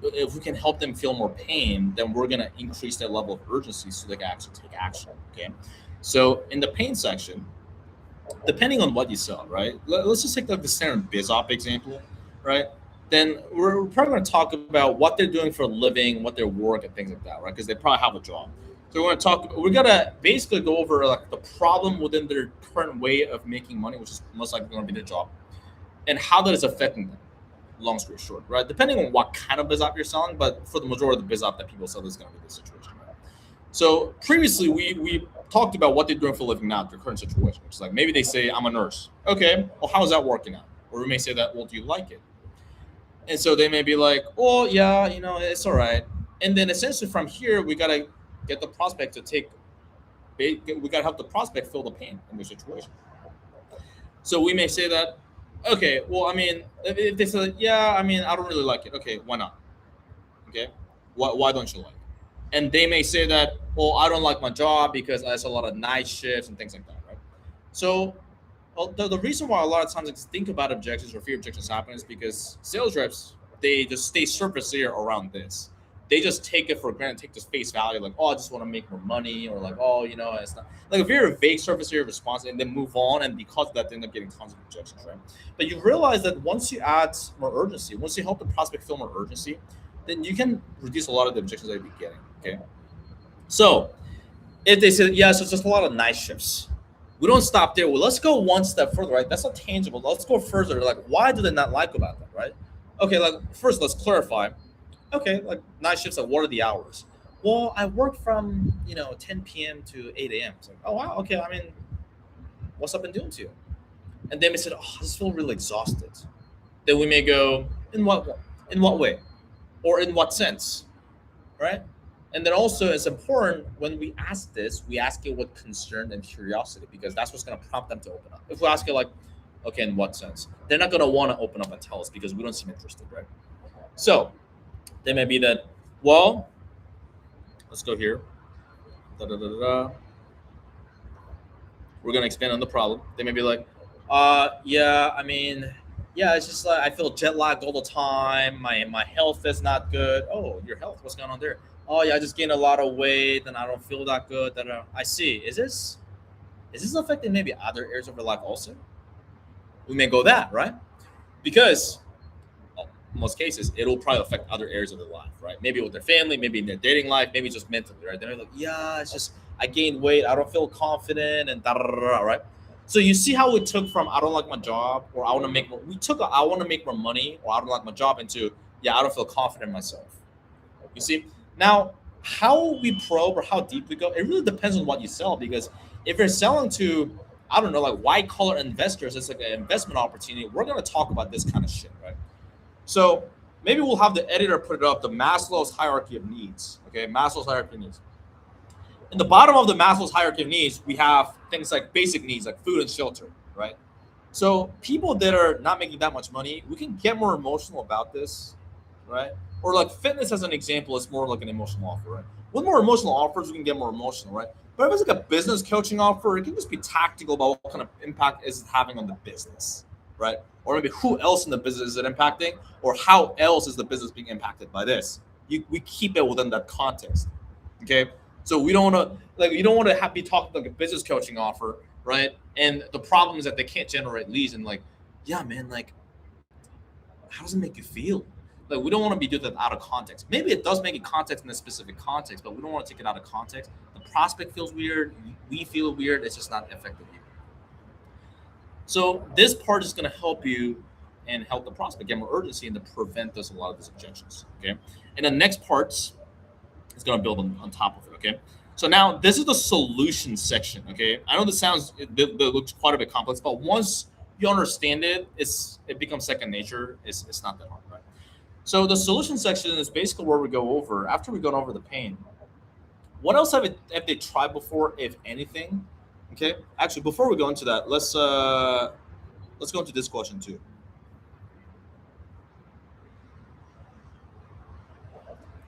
if we can help them feel more pain, then we're going to increase their level of urgency so they can actually take action, okay? So in the pain section, depending on what you sell, right? Let's just take like the standard biz op example, right? Then we're probably going to talk about what they're doing for a living, what their work and things like that, right? Because they probably have a job. So we're going to basically go over like the problem within their current way of making money, which is most likely going to be their job, and how that is affecting them. Long story short, right? Depending on what kind of biz op you're selling, but for the majority of the biz op that people sell, this is going to be the situation, right? So previously, we talked about what they're doing for a living now, their current situation, which is like maybe they say, I'm a nurse. Okay, well, how is that working out? Or we may say that, well, do you like it? And so they may be like, oh, yeah, it's all right. And then essentially from here, we got to get the prospect to we got to help the prospect feel the pain in their situation. So we may say that, Okay, well, I mean, if they say, yeah, I mean, I don't really like it. Okay, why not? Okay, why don't you like it? And they may say that, oh, I don't like my job because there's a lot of night shifts and things like that, right? So, well, the reason why a lot of times I think about objections or fear objections happen is because sales reps, they just stay surface area around this. They just take it for granted, take this face value, like, oh, I just want to make more money, or like, oh, it's not like a very vague surface area response, and then move on, and because of that, they end up getting tons of objections, right? But you realize that once you add more urgency, once you help the prospect feel more urgency, then you can reduce a lot of the objections that you'd be getting. Okay, so if they say, yeah, so it's just a lot of night shifts, we don't stop there. Well, let's go one step further, right? That's not tangible. Let's go further. Like, why do they not like about that, right? Okay, like first, let's clarify. Okay, like night shifts. Like, what are the hours? Well, I work from 10 p.m. to 8 a.m. It's like, oh wow, okay. I mean, what's up been doing to you? And then we said, oh, I just feel really exhausted. Then we may go, in what way, or in what sense, right? And then also, it's important when we ask this, we ask it with concern and curiosity because that's what's going to prompt them to open up. If we ask it like, okay, in what sense? They're not going to want to open up and tell us because we don't seem interested, right? So they may be that, well, let's go here. Da, da, da, da, da. We're going to expand on the problem. They may be like, yeah, I mean, yeah, it's just like I feel jet lagged all the time. My health is not good. Oh, your health, what's going on there? Oh yeah, I just gained a lot of weight and I don't feel that good. I see. Is this affecting maybe other areas of your life also? We may go that, right? Because well, in most cases, it'll probably affect other areas of their life, right? Maybe with their family, maybe in their dating life, maybe just mentally, right? They're like, yeah, it's just I gained weight, I don't feel confident, and da da da, da, right? So you see how we took from I don't like my job or I want to make more, we took a, I want to make more money or I don't like my job into yeah, I don't feel confident in myself. You see, now how we probe or how deep we go, it really depends on what you sell. Because if you're selling to, I don't know, like white collar investors, it's like an investment opportunity. We're going to talk about this kind of shit, right? So maybe we'll have the editor put it up, the Maslow's hierarchy of needs. Okay, Maslow's hierarchy of needs. In the bottom of the Maslow's hierarchy of needs, we have things like basic needs, like food and shelter, right? So people that are not making that much money, we can get more emotional about this, right? Or like fitness as an example is more like an emotional offer, right? With more emotional offers, we can get more emotional, right? But if it's like a business coaching offer, it can just be tactical about what kind of impact is it having on the business, right? Or maybe who else in the business is it impacting, or how else is the business being impacted by this? We keep it within that context, okay? So we don't want to like you don't want to be talking like a business coaching offer, right? And the problem is that they can't generate leads and like, yeah, man, like how does it make you feel? Like we don't want to be doing that out of context. Maybe it does make it context in a specific context, but we don't want to take it out of context. The prospect feels weird. We feel weird. It's just not effective here. So this part is going to help you and help the prospect get more urgency and to prevent this a lot of these objections. Okay. And the next part is going to build on top of it. Okay. So now this is the solution section. Okay. I know this sounds it looks quite a bit complex, but once you understand it, it becomes second nature. It's not that hard, right? So the solution section is basically where we go over after we've gone over the pain. What else have they tried before, if anything? Okay. Actually, before we go into that, let's go into this question too.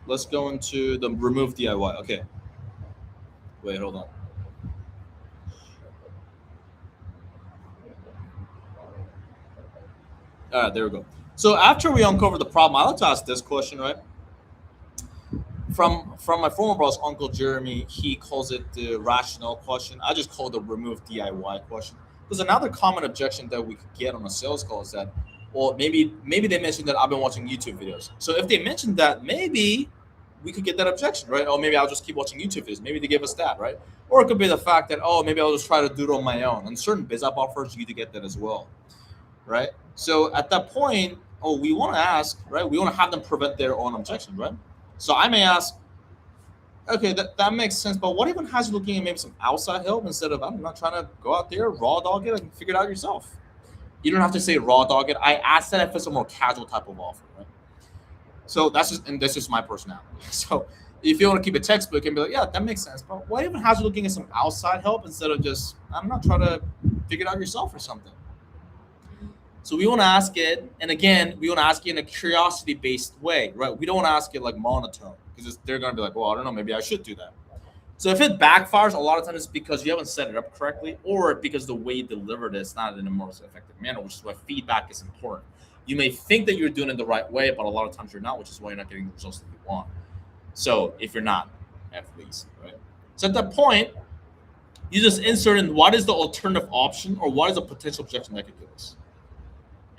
Let's go into the remove DIY. Okay. Wait, hold on. All right, there we go. So after we uncover the problem, I like to ask this question, right? From my former boss, Uncle Jeremy, he calls it the rationale question. I just call it the remove DIY question. Because another common objection that we could get on a sales call is that, well, maybe they mentioned that I've been watching YouTube videos. So if they mentioned that, maybe we could get that objection, right? Oh, maybe I'll just keep watching YouTube videos. Maybe they give us that, right? Or it could be the fact that, oh, maybe I'll just try to do it on my own. And certain biz app offers you to get that as well, right? So at that point, oh, we want to ask, right? We want to have them prevent their own objection, right? So I may ask, okay, that makes sense, but what even has you looking at maybe some outside help instead of I'm not trying to go out there, raw dog it, and figure it out yourself? You don't have to say raw dog it. I asked that if it's a more casual type of offer, right? So that's just my personality. So if you want to keep it textbook and be like, yeah, that makes sense, but what even has you looking at some outside help instead of just I'm not trying to figure it out yourself or something? So we want to ask it, and again, we want to ask it in a curiosity-based way, right? We don't want to ask it like monotone because they're going to be like, well, I don't know, maybe I should do that. So if it backfires, a lot of times it's because you haven't set it up correctly, or because the way you delivered it is not in a most effective manner, which is why feedback is important. You may think that you're doing it the right way, but a lot of times you're not, which is why you're not getting the results that you want. So if you're not, at least, right? So at that point, you just insert in what is the alternative option or what is a potential objection that could give us.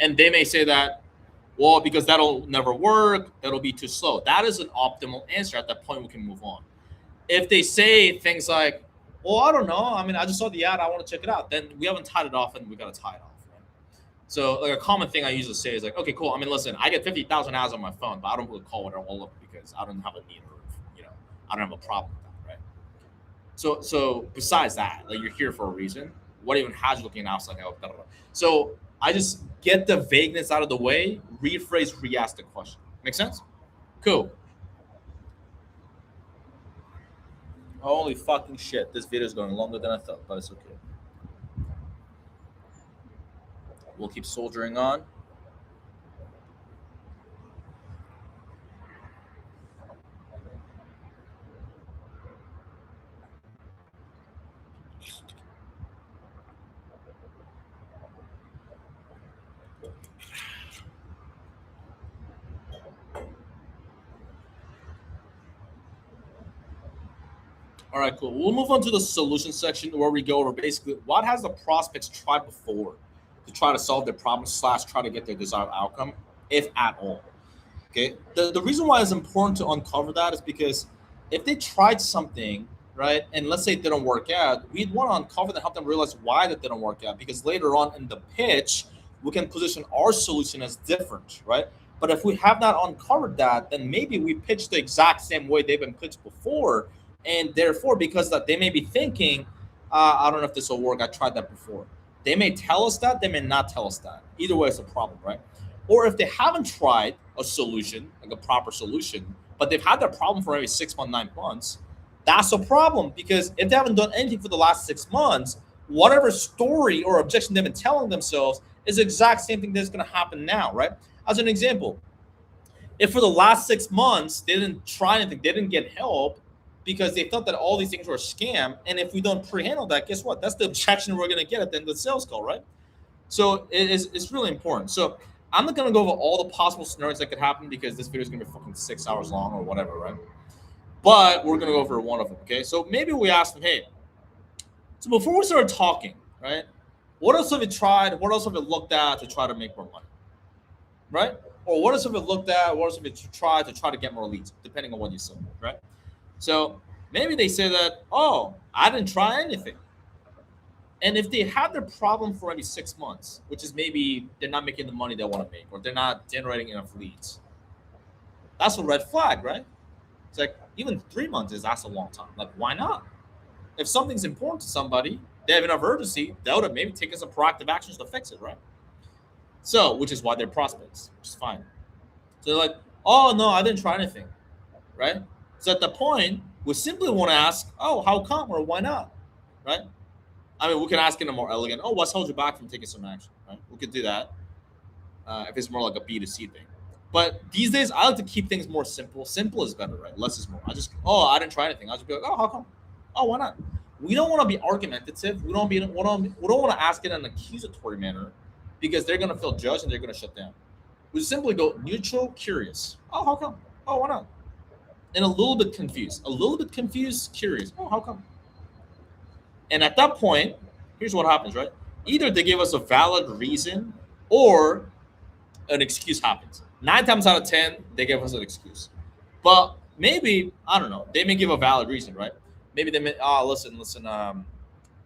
And they may say that, well, because that'll never work, that'll be too slow. That is an optimal answer. At that point, we can move on. If they say things like, well, I don't know, I mean, I just saw the ad, I want to check it out, then we haven't tied it off and we got to tie it off. Right? So like a common thing I usually say is like, okay, cool. I mean, listen, I get 50,000 ads on my phone, but I don't really call it all up because I don't have a need or, I don't have a problem with that, right? So besides that, like you're here for a reason. What even has you looking outside? So I just get the vagueness out of the way, rephrase, re-ask the question. Make sense? Cool. Holy fucking shit. This video is going longer than I thought, but it's okay. We'll keep soldiering on. All right, cool. We'll move on to the solution section where we go over basically what has the prospects tried before to try to solve their problem / try to get their desired outcome, if at all. Okay. The reason why it's important to uncover that is because if they tried something, right, and let's say it didn't work out, we'd want to uncover and help them realize why that didn't work out. Because later on in the pitch, we can position our solution as different, right? But if we have not uncovered that, then maybe we pitch the exact same way they've been pitched before. And therefore, because that they may be thinking, I don't know if this will work. I tried that before. They may tell us that. They may not tell us that. Either way, it's a problem, right? Or if they haven't tried a solution, like a proper solution, but they've had that problem for maybe 6 months, 9 months, that's a problem. Because if they haven't done anything for the last 6 months, whatever story or objection they've been telling themselves is the exact same thing that's going to happen now, right? As an example, if for the last 6 months they didn't try anything, they didn't get help because they thought that all these things were a scam, and if we don't pre-handle that, guess what? That's the objection we're going to get at the end of the sales call, right? So it's really important. So I'm not going to go over all the possible scenarios that could happen because this video is going to be fucking 6 hours long or whatever, right? But we're going to go over one of them, okay? So maybe we ask them, hey, so before we started talking, right, what else have you tried? What else have you looked at to try to make more money, right? Or what else have you looked at? What else have you tried to try to get more leads, depending on what you said, right? So maybe they say that, oh, I didn't try anything. And if they had their problem for maybe 6 months, which is maybe they're not making the money they want to make, or they're not generating enough leads, that's a red flag, right? It's like even 3 months that's a long time. Like, why not? If something's important to somebody, they have enough urgency, they would have maybe taken some proactive actions to fix it, right? So, which is why they're prospects, which is fine. So they're like, oh no, I didn't try anything, right? So at the point, we simply want to ask, oh, how come or why not, right? I mean, we can ask in a more elegant, oh, what's held you back from taking some action, right? We could do that if it's more like a B2C thing. But these days, I like to keep things more simple. Simple is better, right? Less is more. I didn't try anything. I'll just be like, oh, how come? Oh, why not? We don't want to be argumentative. We don't want to ask it in an accusatory manner because they're going to feel judged and they're going to shut down. We simply go neutral, curious. Oh, how come? Oh, why not? And a little bit confused. Curious. Oh, how come? And at that point, here's what happens, right? Either they give us a valid reason or an excuse happens. 9 times out of 10, they give us an excuse. But maybe, I don't know, they may give a valid reason, right? Maybe they may, listen,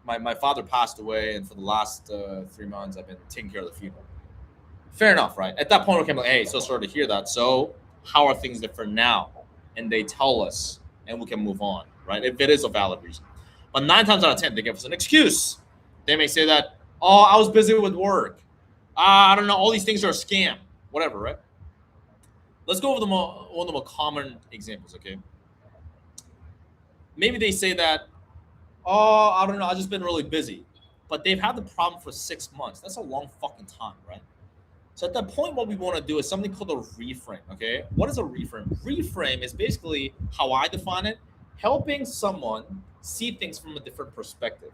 my father passed away, and for the last 3 months, I've been taking care of the funeral. Fair enough, right? At that point, we can be like, hey, so sorry to hear that. So how are things different now? And they tell us, and we can move on, right? If it is a valid reason. But 9 times out of 10, they give us an excuse. They may say that, oh, I was busy with work. I don't know, all these things are a scam. Whatever, right? Let's go over one of the more common examples, okay? Maybe they say that, oh, I don't know, I've just been really busy. But they've had the problem for 6 months. That's a long fucking time, right? So at that point, what we want to do is something called a reframe. Okay, what is a reframe? Reframe is basically how I define it: helping someone see things from a different perspective.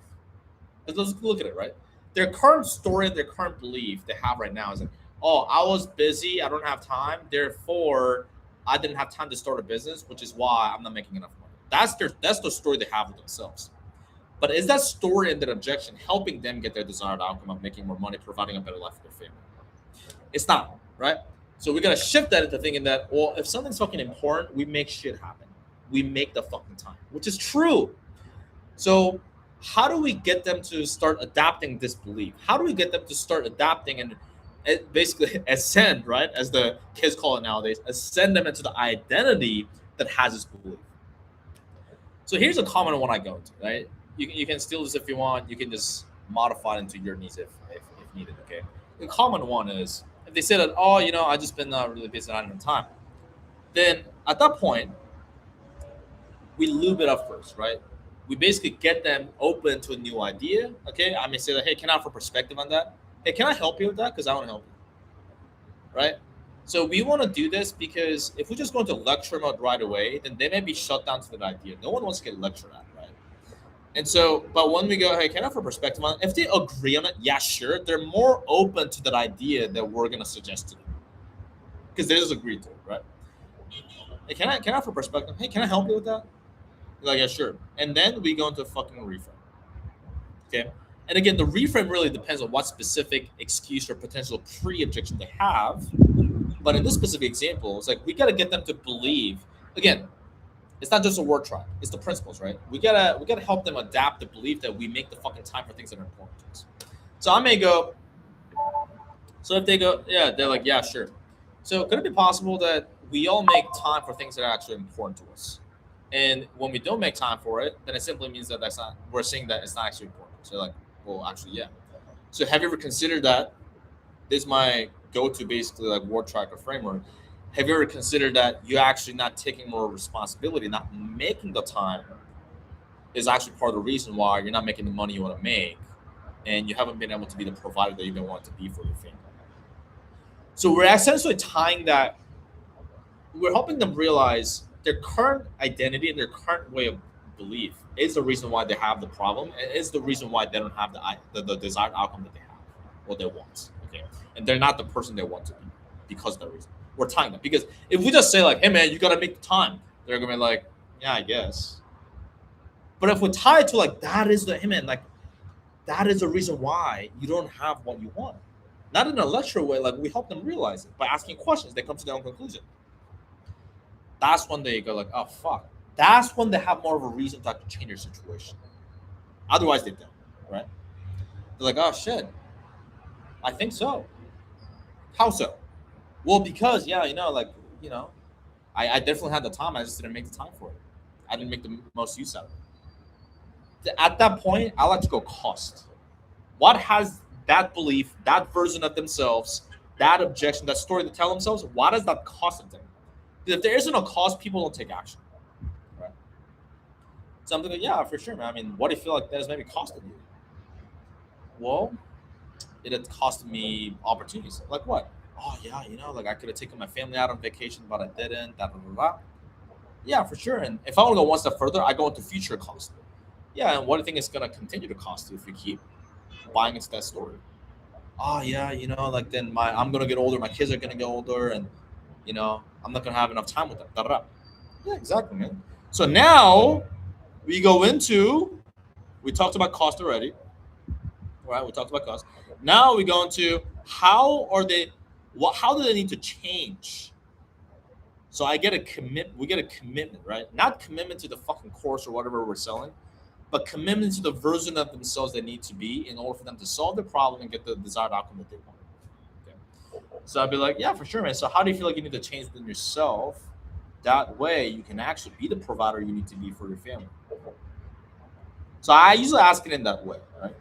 Let's look at it, right? Their current story, their current belief they have right now is like, oh, I was busy, I don't have time, therefore I didn't have time to start a business, which is why I'm not making enough money. That's the story they have with themselves. But is that story and that objection helping them get their desired outcome of making more money, providing a better life for their family? It's not, right? So we gotta shift that into thinking that, well, if something's fucking important, we make shit happen. We make the fucking time, which is true. So how do we get them to start adapting this belief? How do we get them to start adapting and basically ascend, right? As the kids call it nowadays, ascend them into the identity that has this belief. So here's a common one I go to, right? You can steal this if you want. You can just modify it into your needs if needed, okay? The common one is if they say that, oh, I just been really busy, I don't have time. Then at that point, we lube it up first, right? We basically get them open to a new idea. Okay, I may say that, hey, can I offer perspective on that? Hey, can I help you with that? Because I want to help you, right? So we want to do this because if we just go into lecture mode right away, then they may be shut down to that idea. No one wants to get lectured at, right? And so, but when we go, hey, can I offer perspective on it? If they agree on it, yeah, sure. They're more open to that idea that we're going to suggest to them because they just agreed to it, right? Hey, can I offer perspective? Hey, can I help you with that? Like, yeah, sure. And then we go into fucking reframe. Okay. And again, the reframe really depends on what specific excuse or potential pre-objection they have. But in this specific example, it's like we gotta get them to believe. Again, it's not just a word track; it's the principles, right? We gotta help them adapt the belief that we make the fucking time for things that are important to us. So I may go. So if they go, yeah, they're like, yeah, sure. So could it be possible that we all make time for things that are actually important to us? And when we don't make time for it, then it simply means that that's not. We're saying that it's not actually important. So like, well, actually, yeah. So have you ever considered that? This is my go-to basically like word tracker framework. Have you ever considered that you actually not taking more responsibility, not making the time, is actually part of the reason why you're not making the money you want to make, and you haven't been able to be the provider that you've been wanting to be for your family. So we're essentially tying that. We're helping them realize their current identity and their current way of belief is the reason why they have the problem, and is the reason why they don't have the desired outcome that they have, what they want. Okay, and they're not the person they want to be because of that reason. We're tying them because if we just say like, "Hey man, you gotta make the time," they're gonna be like, "Yeah, I guess." But if we tie it to like that is the hey man, like that is the reason why you don't have what you want. Not in a lecture way, like we help them realize it by asking questions. They come to their own conclusion. That's when they go like, oh fuck. That's when they have more of a reason to have to change their situation. Otherwise, they don't, right? They're like, oh shit, I think so. How so? Well, because yeah, I definitely had the time. I just didn't make the time for it. I didn't make the most use out of it. At that point, I like to go cost. What has that belief, that version of themselves, that objection, that story to tell themselves, what does that cost them? Because if there isn't a cost, people don't take action. Right? Something like, yeah, for sure, man. I mean, what do you feel like that has maybe costed you? Well, it had costed me opportunities. Like what? Oh yeah, like I could have taken my family out on vacation, but I didn't. Da, da, da, da. Yeah, for sure. And if I want to go one step further, I go into future cost. Yeah, and what do you think it's gonna continue to cost you if you keep buying into that story? Oh yeah, like then I'm gonna get older, my kids are gonna get older, and I'm not gonna have enough time with them. Da, da, da. Yeah, exactly, man. So now we go into we talked about cost already. Right, we talked about cost. Now we go into how do they need to change? So I get a commit. We get a commitment, right? Not commitment to the fucking course or whatever we're selling, but commitment to the version of themselves they need to be in order for them to solve the problem and get the desired outcome that they want. Okay. So I'd be like, yeah, for sure, man. So how do you feel like you need to change within yourself? That way you can actually be the provider you need to be for your family. So I usually ask it in that way, right?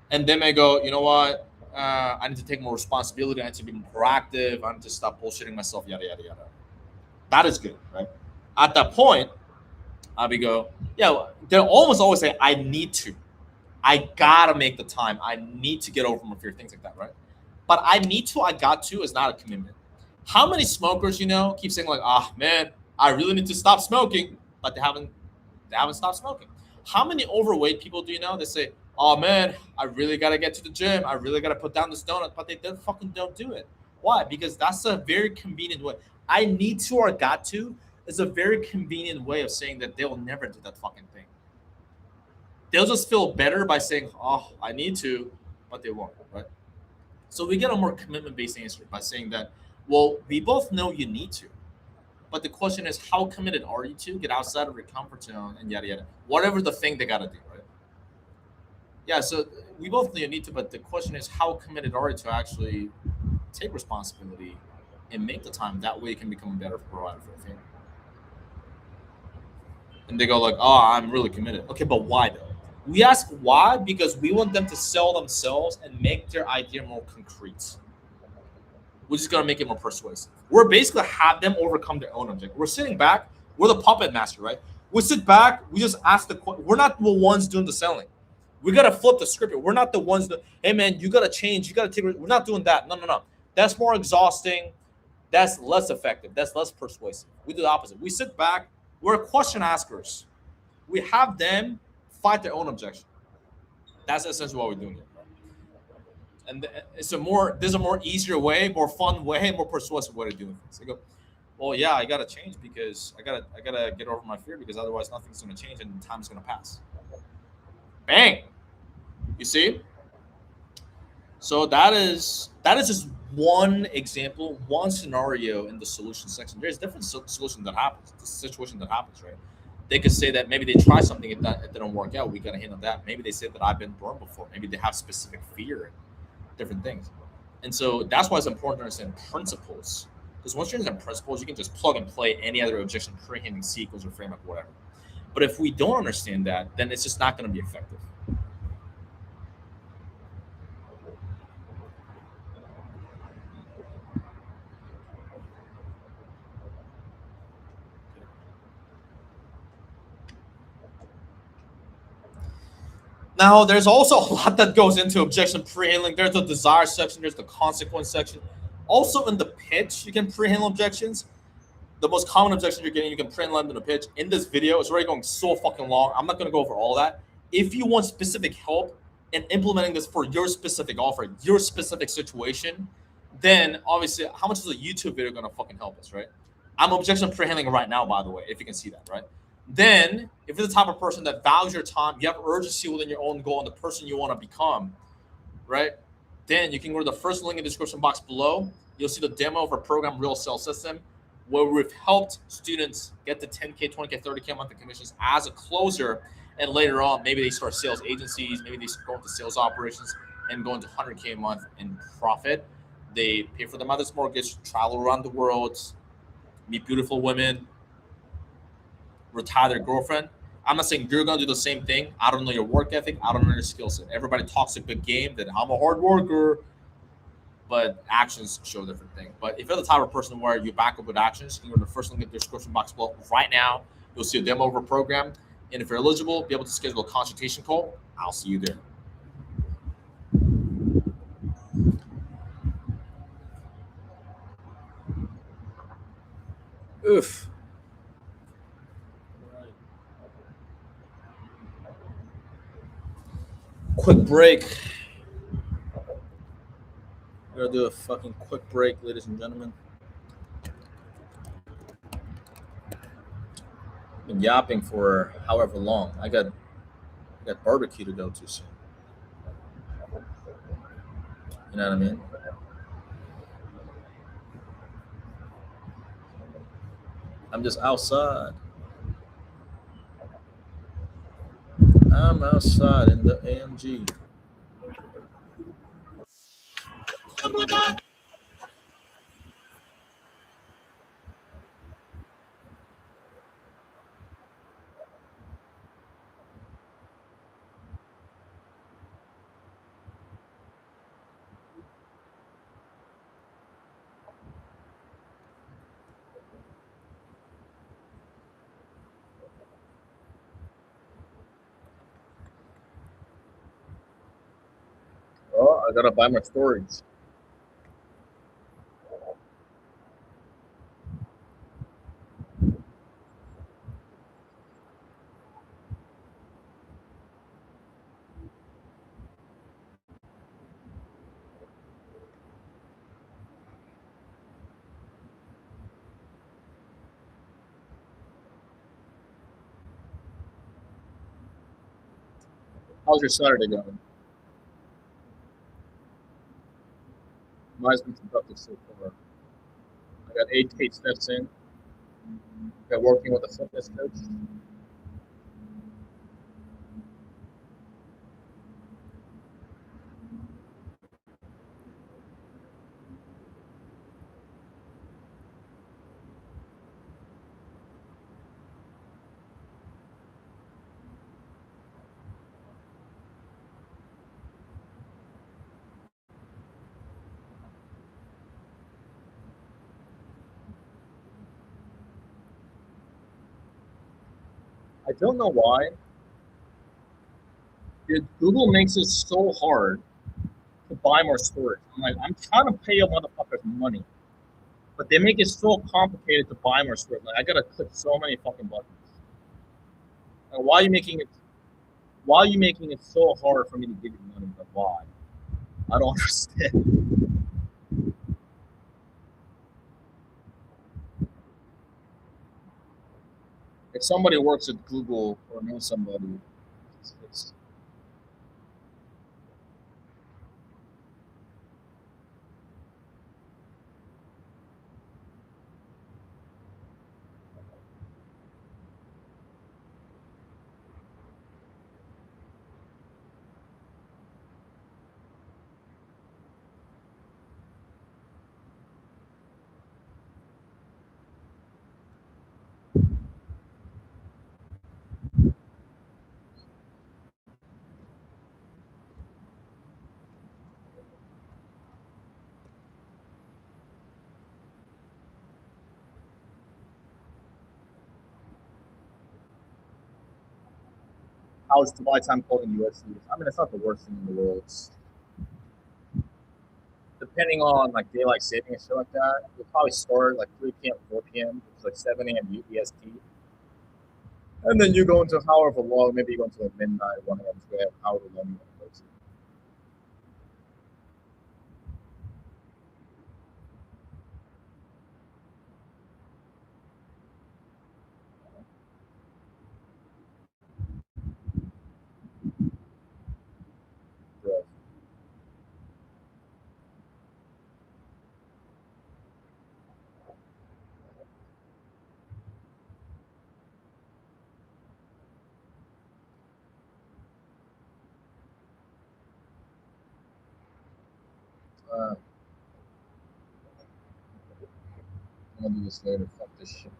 And then I go, you know what? I need to take more responsibility. I need to be more proactive. I need to stop bullshitting myself, yada, yada, yada. That is good, right? At that point, I'll be go, yeah, they'll almost always say, I need to. I gotta make the time. I need to get over my fear, things like that, right? But I need to, I got to is not a commitment. How many smokers keep saying like, ah man, I really need to stop smoking, but they haven't stopped smoking. How many overweight people do you know that say, oh man, I really gotta get to the gym, I really gotta put down this donut, but they don't do it. Why? Because that's a very convenient way. I need to or got to is a very convenient way of saying that they'll never do that fucking thing. They'll just feel better by saying, oh, I need to, but they won't, right? So we get a more commitment based answer by saying that, well, we both know you need to. But the question is, how committed are you to get outside of your comfort zone and yada yada, whatever the thing they gotta do, right? Yeah. So we both know you need to, but the question is, how committed are you to actually take responsibility and make the time? That way, you can become a better provider for the family. And they go like, "Oh, I'm really committed." Okay, but why though? We ask why because we want them to sell themselves and make their idea more concrete. We're just gonna make it more persuasive. We're basically have them overcome their own objective. We're sitting back. We're the puppet master, right? We sit back. We just ask we're not the ones doing the selling. We gotta flip the script. We're not the ones that. Hey man, you gotta change. You gotta take. We're not doing that. No, no, no. That's more exhausting. That's less effective. That's less persuasive. We do the opposite. We sit back. We're question askers. We have them fight their own objection. That's essentially what we're doing here. And there's a more easier way, more fun way, more persuasive way of doing things. They go, well, yeah, I gotta change because I gotta get over my fear because otherwise nothing's gonna change and time's gonna pass. Bang! You see? So that is just one example, one scenario in the solution section. There's different solution that happens, the situation that happens, right? They could say that maybe they try something, it didn't work out. We gotta handle that. Maybe they say that I've been burned before. Maybe they have specific fear, different things. And so that's why it's important to understand principles. Because once you understand principles, you can just plug and play any other objection pre-handling sequence or framework, whatever. But if we don't understand that, then it's just not going to be effective. Now, there's also a lot that goes into objection pre-handling. There's the desire section, there's the consequence section. Also, in the pitch, you can pre-handle objections. The most common objection you're getting, you can pre-handle them in the pitch. In this video, it's already going so fucking long. I'm not going to go over all that. If you want specific help in implementing this for your specific offer, your specific situation, then obviously, how much is a YouTube video going to fucking help us, right? I'm objection pre-handling right now, by the way, if you can see that, right? Then, if you're the type of person that values your time, you have urgency within your own goal and the person you want to become, right? Then you can go to the first link in the description box below. You'll see the demo of our program, Real Sales System, where we've helped students get to 10K, 20K, 30K a month in commissions as a closer. And later on, maybe they start sales agencies, maybe they go into sales operations and go into 100K a month in profit. They pay for their mother's mortgage, travel around the world, meet beautiful women, retire their girlfriend. I'm not saying you're gonna do the same thing. I don't know your work ethic. I don't know your skill set. Everybody talks a good game that I'm a hard worker, but actions show a different thing. But if you're the type of person where you back up with actions, you can go to the first link in the description box below. Right now, you'll see a demo of our program. And if you're eligible, be able to schedule a consultation call. I'll see you there. Oof. Quick break. We're gonna do a fucking quick break, ladies and gentlemen. I've been yapping for however long. I got barbecue to go to soon. You know what I mean? I'm just outside. I'm outside in the AMG. Oh, I gotta buy my storage. How's your Saturday going? Mine's been productive so far. I got 8 steps in. Got working with a fitness coach. I don't know why. Dude, Google makes it so hard to buy more storage. I'm like, I'm trying to pay a motherfuckers money, but they make it so complicated to buy more storage. Like, I gotta click so many fucking buttons. Like, why are you making it? Why are you making it so hard for me to give you money? But why? I don't understand. If somebody works at Google or knows somebody, it's how's July time cold in USC? I mean, it's not the worst thing in the world. It's, depending on like daylight saving and shit like that, you'll probably start like 3 p.m., 4 p.m., which is like 7 a.m. EST. And then you go into however long, maybe you go into like midnight, 1 a.m., 2 a.m., however long you want to go to. But, I'm gonna do this later. Fuck this shit.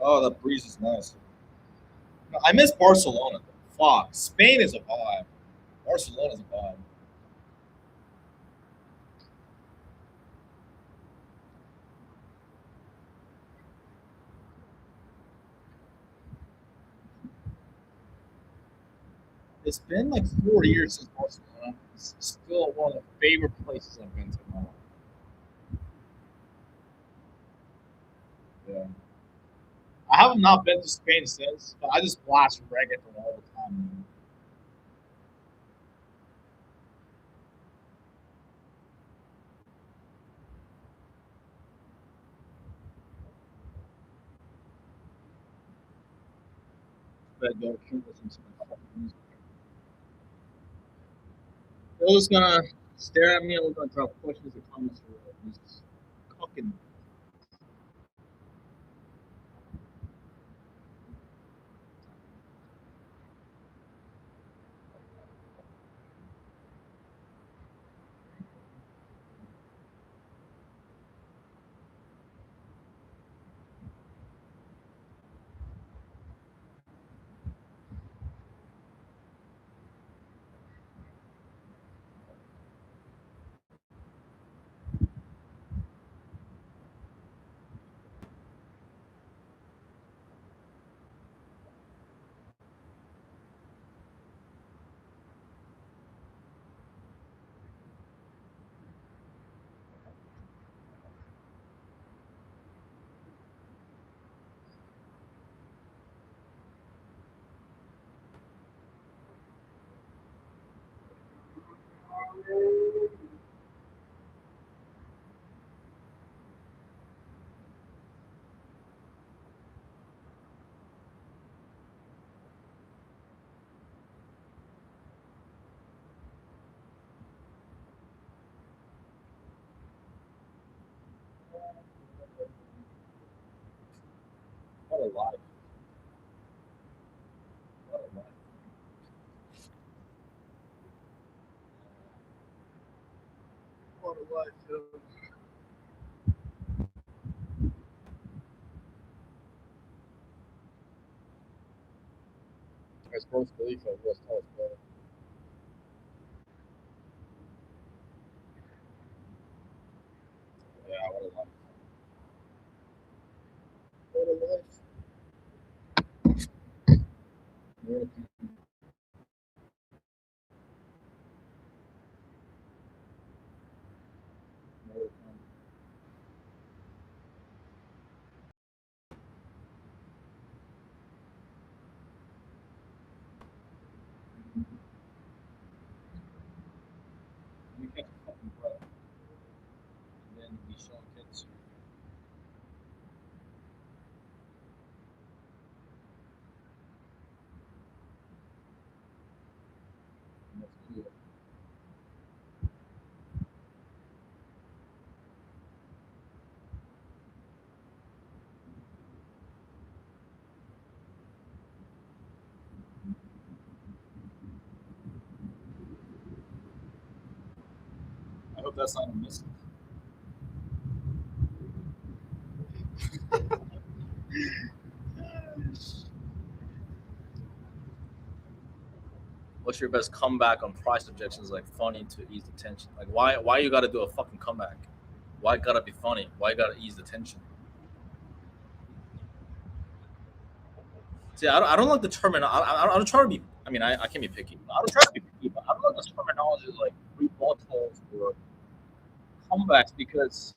Oh, that breeze is nice. No, I miss Barcelona. Fuck, Spain is a vibe. Barcelona is a vibe. It's been like 4 years since Barcelona. It's still one of the favorite places I've been to in my life. Yeah. I have not been to Spain since, but I just blast reggaeton all the time. Man. But go shoot listen to my fucking music. They're just gonna stare at me and we're gonna drop questions and comments for music. Fucking a life. What a life. What a life, yo. I suppose Felicia was tell us better. Yeah, what a life. What a life. What a what you catch a fucking breath, and then be showing kids. And that's cool. I hope that's not a miss. What's your best comeback on price objections? Like funny to ease the tension. Like why you got to do a fucking comeback? Why it gotta be funny? Why you gotta ease the tension? See, I don't like the terminology. I don't try to be. I mean, I can't be picky. I don't try to be picky, but I don't like the terminology like rebuttals or comebacks because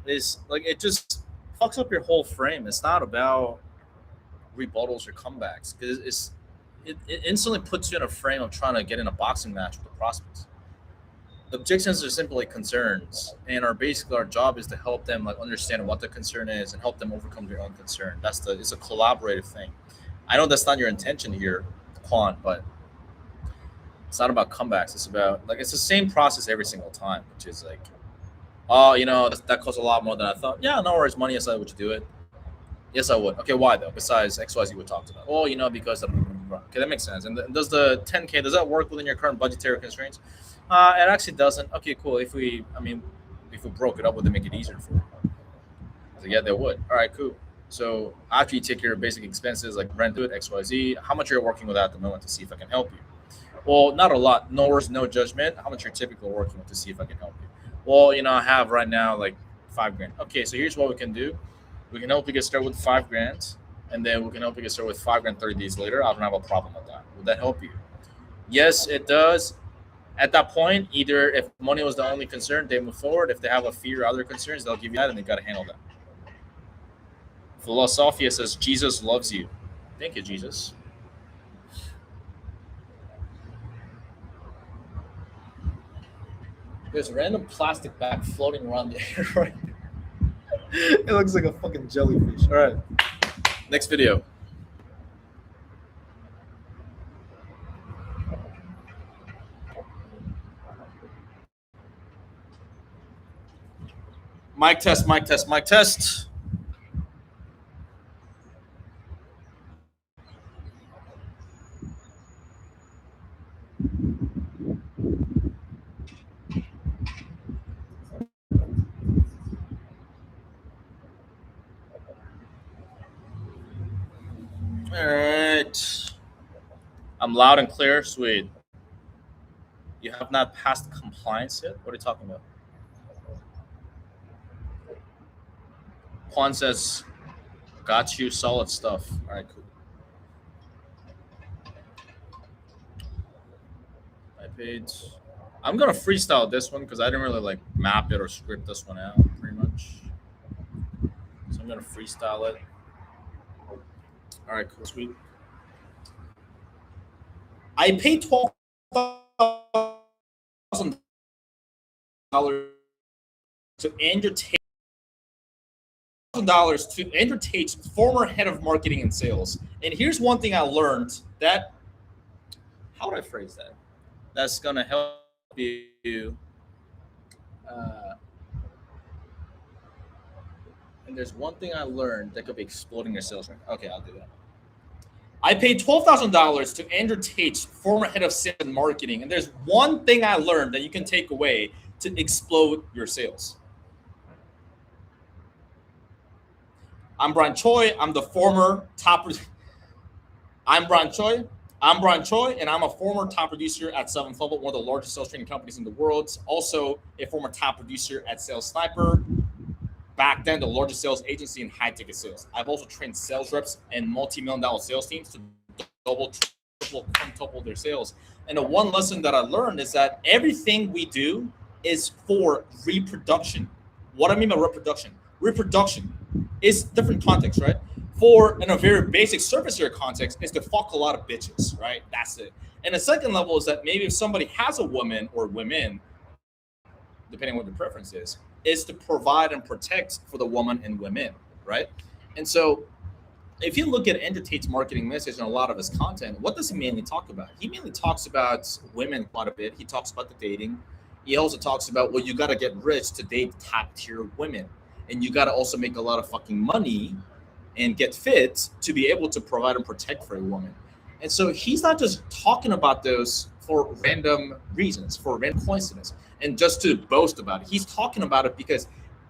it's like it just fucks up your whole frame. It's not about rebuttals or comebacks because it instantly puts you in a frame of trying to get in a boxing match with the prospects. Objections are simply concerns, and our basically our job is to help them like understand what the concern is and help them overcome their own concern. It's a collaborative thing. I know that's not your intention here, Quan, but it's not about comebacks. It's about like it's the same process every single time, which is like, oh, that costs a lot more than I thought. Yeah, no worries, money aside, would you do it? Yes, I would. Okay, why though? Besides XYZ we talked about. Oh, because okay, that makes sense. And does the 10K does that work within your current budgetary constraints? It actually doesn't. Okay, cool. If we broke it up, would it make it easier for you? I said, yeah, they would. All right, cool. So after you take care of basic expenses like rent, do it XYZ. How much are you working with at the moment to see if I can help you? Well, not a lot. No worries, no judgment. How much you're typically working with to see if I can help you? Well, I have right now like 5 grand. Okay, so here's what we can do. We can help you get started with 5 grand, and then we can help you get started with 5 grand 30 days later. I don't have a problem with that. Would that help you? Yes, it does. At that point, either if money was the only concern, they move forward. If they have a fear or other concerns, they'll give you that, and they got to handle that. Philosophia says Jesus loves you. Thank you, Jesus. There's a random plastic bag floating around the air right now. It looks like a fucking jellyfish. All right, next video. Mic test, mic test, mic test. All right. I'm loud and clear. Sweet. You have not passed compliance yet? What are you talking about? Juan says, got you solid stuff. All right, cool. My page. I'm gonna freestyle this one because I didn't really like map it or script this one out pretty much. So I'm gonna freestyle it. All right, cool, sweet. I paid $12,000 to Andrew Tate. $1,000 to Andrew Tate's former head of marketing and sales. And here's one thing I learned that how would I phrase that? That's gonna help you. Uh, And there's one thing I learned that could be exploding your sales rank. Okay, I'll do that. I paid $12,000 to Andrew Tate's former head of sales and marketing, and there's one thing I learned that you can take away to explode your sales. I'm Brian Choi. I'm the former top. I'm Brian Choi. I'm Brian Choi, and I'm a former top producer at Seventh Level, one of the largest sales training companies in the world. Also, a former top producer at Sales Sniper. Back then, the largest sales agency in high-ticket sales. I've also trained sales reps and multi-million-dollar sales teams to double, triple, quintuple their sales. And the one lesson that I learned is that everything we do is for reproduction. What I mean by reproduction? Reproduction is different context, right? For in a very basic surface area context, is to fuck a lot of bitches, right? That's it. And the second level is that maybe if somebody has a woman or women, depending on what the preference is to provide and protect for the woman and women, right? And so if you look at Andrew Tate's marketing message and a lot of his content, what does he mainly talk about? He mainly talks about women quite a bit. He talks about the dating. He also talks about, well, you got to get rich to date top tier women. And you got to also make a lot of fucking money and get fit to be able to provide and protect for a woman. And so he's not just talking about those for random reasons, for random coincidence, and just to boast about it. He's talking about it because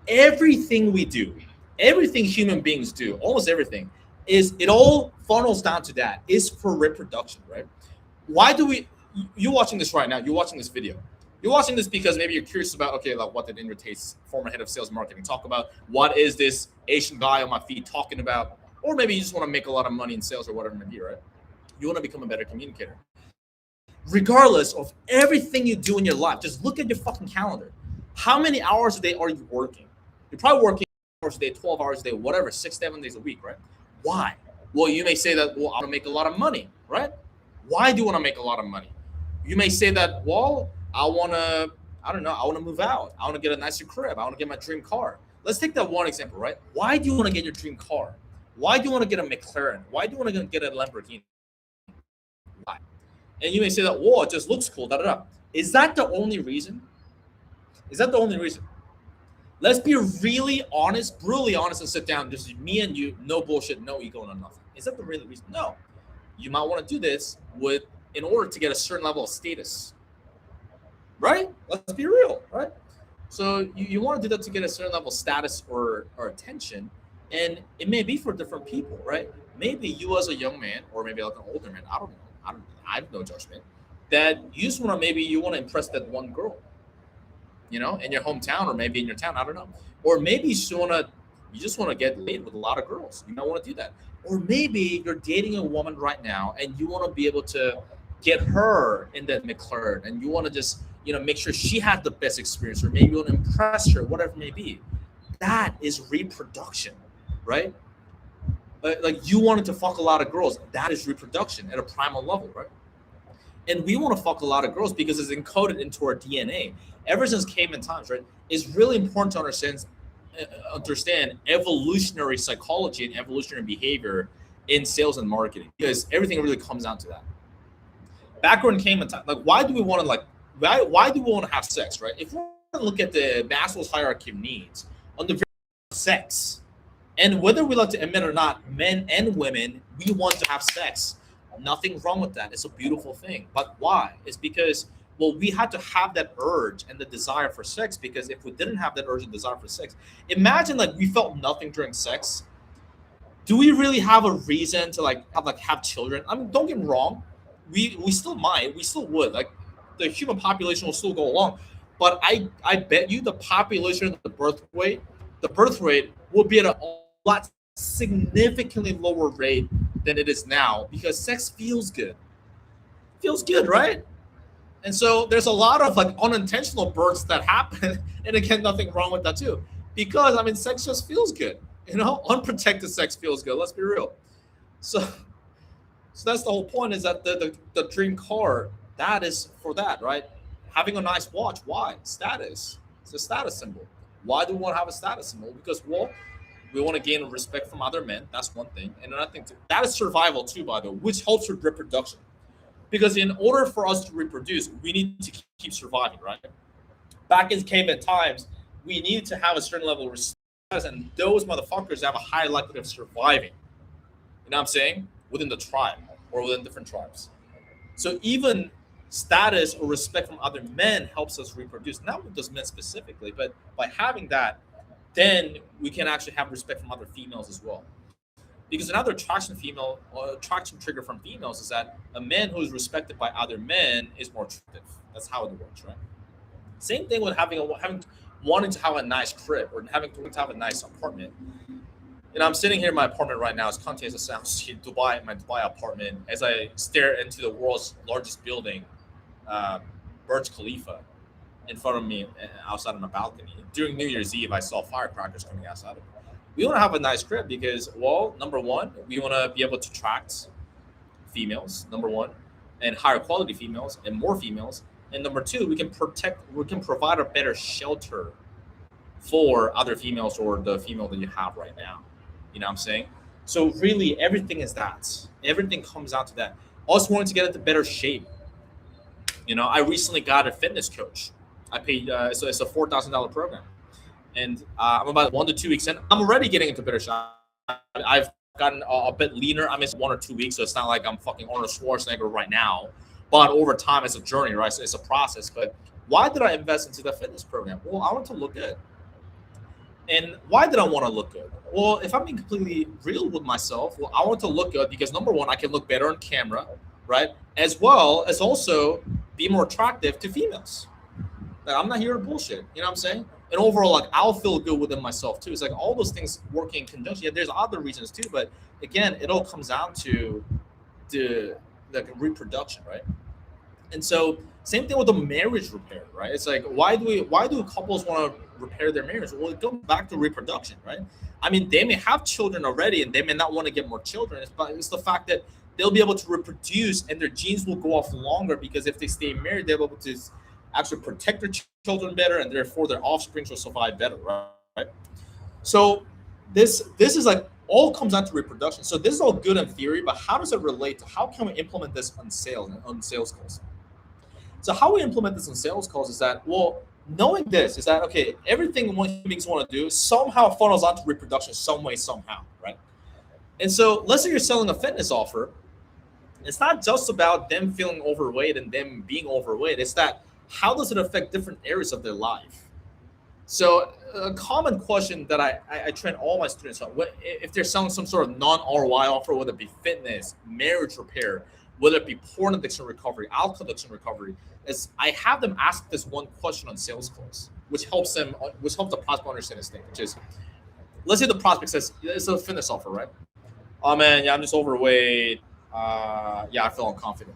everything we do, everything human beings do, almost everything, is it all funnels down to that, is for reproduction, right? Why do we, you're watching this right now, you're watching this video. You're watching this because maybe you're curious about, okay, like what did Andrew Tate's former head of sales marketing talk about? What is this Asian guy on my feed talking about? Or maybe you just want to make a lot of money in sales or whatever it may be, right? You want to become a better communicator. Regardless of everything you do in your life, just look at your fucking calendar. How many hours a day are you working? You're probably working hours a day, 12 hours a day, whatever, 6-7 days a week, right? Why? Well, you may say that, well, I want to make a lot of money, right? Why do you want to make a lot of money? You may say that, well, I want to move out. I want to get a nicer crib. I want to get my dream car. Let's take that one example, right? Why do you want to get your dream car? Why do you want to get a McLaren? Why do you want to get a Lamborghini? Why? And you may say that, whoa, it just looks cool, da da da. Is that the only reason? Is that the only reason? Let's be really honest, brutally honest, and sit down. Just me and you, no bullshit, no ego, no nothing. Is that the real reason? No. You might want to do this in order to get a certain level of status. Right? Let's be real, right? So you want to do that to get a certain level of status or attention, and it may be for different people, right? Maybe you as a young man, or maybe like an older man, I don't know, I have no judgment, that you just want to, maybe you want to impress that one girl, in your hometown or maybe in your town, I don't know. Or maybe you just want to get laid with a lot of girls. You might want to do that. Or maybe you're dating a woman right now and you want to be able to get her in that McLaren, and you want to just make sure she has the best experience, or maybe you want to impress her, whatever it may be. That is reproduction, right? Like you wanted to fuck a lot of girls. That is reproduction at a primal level, right? And we want to fuck a lot of girls because it's encoded into our DNA ever since caveman times, right? It's really important to understand evolutionary psychology and evolutionary behavior in sales and marketing, because everything really comes down to that. Back when caveman time, like why do we want to have sex, right? If we look at the Maslow's hierarchy of needs, on the very sex, and whether we like to admit or not, men and women, we want to have sex. Nothing wrong with that. It's a beautiful thing. But why? It's because, well, we had to have that urge and the desire for sex, because if we didn't have that urge and desire for sex, imagine like we felt nothing during sex. Do we really have a reason to have children? I mean, don't get me wrong. We still might. We still would. Like the human population will still go along. But I bet you the population, the birth rate will be at a lot significantly lower rate than it is now, because sex feels good. Feels good, right? And so there's a lot of like unintentional births that happen, and again, nothing wrong with that too, because sex just feels good. Unprotected sex feels good. Let's be real. So that's the whole point, is that the dream car, that is for that, right? Having a nice watch, why? Status. It's a status symbol. Why do we want to have a status symbol? Because, well, we want to gain respect from other men. That's one thing. And another thing, that is survival too, by the way, which helps with reproduction. Because in order for us to reproduce, we need to keep surviving, right? Back in caveman times, we needed to have a certain level of respect and those motherfuckers have a higher likelihood of surviving. You know what I'm saying? Within the tribe or within different tribes. So even status or respect from other men helps us reproduce. Not with those men specifically, but by having that, then we can actually have respect from other females as well. Because another attraction trigger from females is that a man who is respected by other men is more attractive. That's how it works, right? Same thing with having wanting to have a nice crib or having to have a nice apartment. I'm sitting here in my apartment right now. It's contains a sound in Dubai, my Dubai apartment, as I stare into the world's largest building, uh, Burj Khalifa, in front of me outside on a balcony. During New Year's Eve, I saw firecrackers coming outside of it. We want to have a nice crib because, well, number one, we want to be able to attract females, number one, and higher quality females and more females. And number two, we can provide a better shelter for other females or the female that you have right now. You know what I'm saying? So really, everything is that. Everything comes down to that. Also, wanting to get into better shape. I recently got a fitness coach. I paid, so it's a $4,000 program, and I'm about 1 to 2 weeks in. I'm already getting into better shape. I've gotten a bit leaner. I missed 1 or 2 weeks, so it's not like I'm fucking Arnold Schwarzenegger right now. But over time, it's a journey, right? So it's a process. But why did I invest into the fitness program? Well, I want to look good. And why did I want to look good? Well, if I'm being completely real with myself, well, I want to look good because number one, I can look better on camera, right? As well as also be more attractive to females. Like, I'm not here to bullshit. You know what I'm saying? And overall, like, I'll feel good within myself too. It's like all those things working in conjunction. Yeah, there's other reasons too, but again, it all comes down to the reproduction, right? And so same thing with the marriage repair, right? It's like why do couples want to repair their marriage? Well, it goes back to reproduction, right? I mean, they may have children already and they may not want to get more children, but it's the fact that they'll be able to reproduce and their genes will go off longer because if they stay married, they'll be able to actually protect their children better and therefore their offspring will survive better, right? So this is like all comes down to reproduction. So this is all good in theory, but how does it relate to how can we implement this on sales calls? So how we implement this on sales calls is that, well, knowing this is that, okay, everything human beings want to do somehow funnels onto reproduction some way, somehow, right? And so let's say you're selling a fitness offer. It's not just about them feeling overweight and them being overweight. It's that how does it affect different areas of their life? So a common question that I train all my students on, if they're selling some sort of non-ROI offer, whether it be fitness, marriage repair, whether it be porn addiction recovery, alcohol addiction recovery, is I have them ask this one question on sales calls, which helps the prospect understand this thing, which is, let's say the prospect says, it's a fitness offer, right? Oh man, yeah, I'm just overweight. Yeah, I feel unconfident.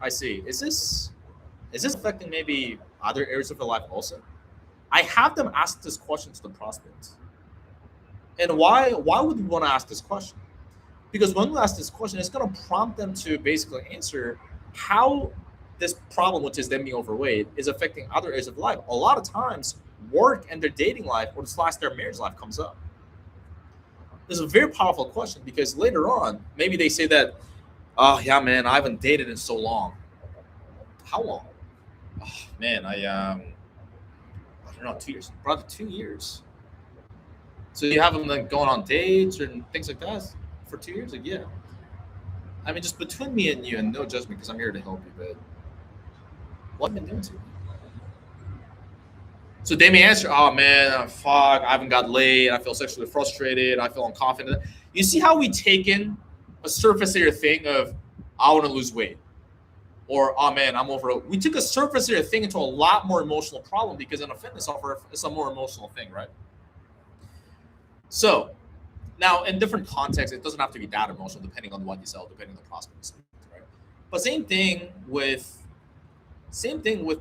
I see. Is this affecting maybe other areas of their life also? I have them ask this question to the prospects. And why would we want to ask this question? Because when we ask this question, it's going to prompt them to basically answer how this problem, which is them being overweight, is affecting other areas of life. A lot of times, work and their dating life or their marriage life comes up. This is a very powerful question because later on, maybe they say that, oh, yeah, man, I haven't dated in so long. How long? Oh, man, I don't know, 2 years. Brother, 2 years. So you have them like going on dates and things like that for 2 years? Like, yeah. I mean, just between me and you, and no judgment because I'm here to help you, but what have you been doing to you? So they may answer, oh man, fuck, I haven't got laid, I feel sexually frustrated, I feel unconfident. You see how we take in a surface area thing of, I want to lose weight. Or, oh man, I'm over. We took a surface area thing into a lot more emotional problem because in a fitness offer, it's a more emotional thing, right? So now in different contexts, it doesn't have to be that emotional depending on what you sell, depending on the prospect, right? But same thing with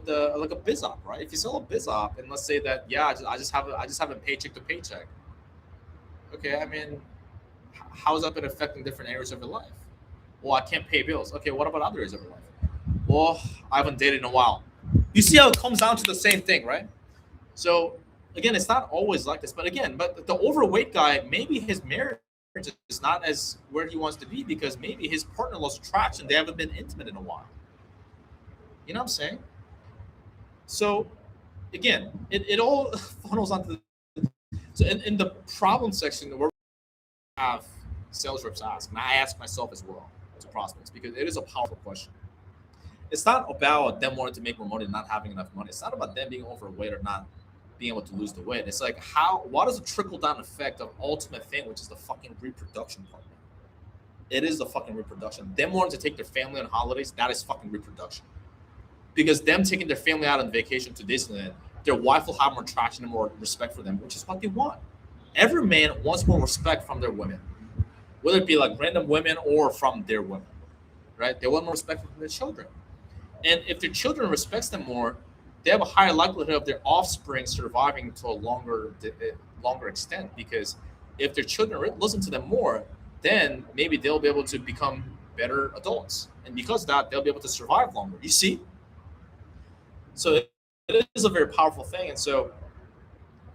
the like a biz op, right? If you sell a biz op and let's say that, yeah, I just have a paycheck to paycheck. Okay, I mean, how has that been affecting different areas of your life? Well, I can't pay bills. Okay, what about other areas of your life? Well, I haven't dated in a while. You see how it comes down to the same thing, right? So again, it's not always like this, but the overweight guy, maybe his marriage is not as where he wants to be because maybe his partner lost attraction. They haven't been intimate in a while. You know what I'm saying? So again, it all funnels onto So in the problem section, where we have sales reps ask, and I ask myself as well to prospects, because it is a powerful question. It's not about them wanting to make more money and not having enough money. It's not about them being overweight or not being able to lose the weight. It's like, what is the trickle down effect of ultimate thing, which is the fucking reproduction part? It is the fucking reproduction. Them wanting to take their family on holidays, that is fucking reproduction. Because them taking their family out on vacation to Disneyland, their wife will have more attraction and more respect for them, which is what they want. Every man wants more respect from their women, whether it be like random women or from their women, right? They want more respect from their children. And if their children respects them more, they have a higher likelihood of their offspring surviving to a longer extent. Because if their children listen to them more, then maybe they'll be able to become better adults, and because of that, they'll be able to survive longer. You see, so it is a very powerful thing. And so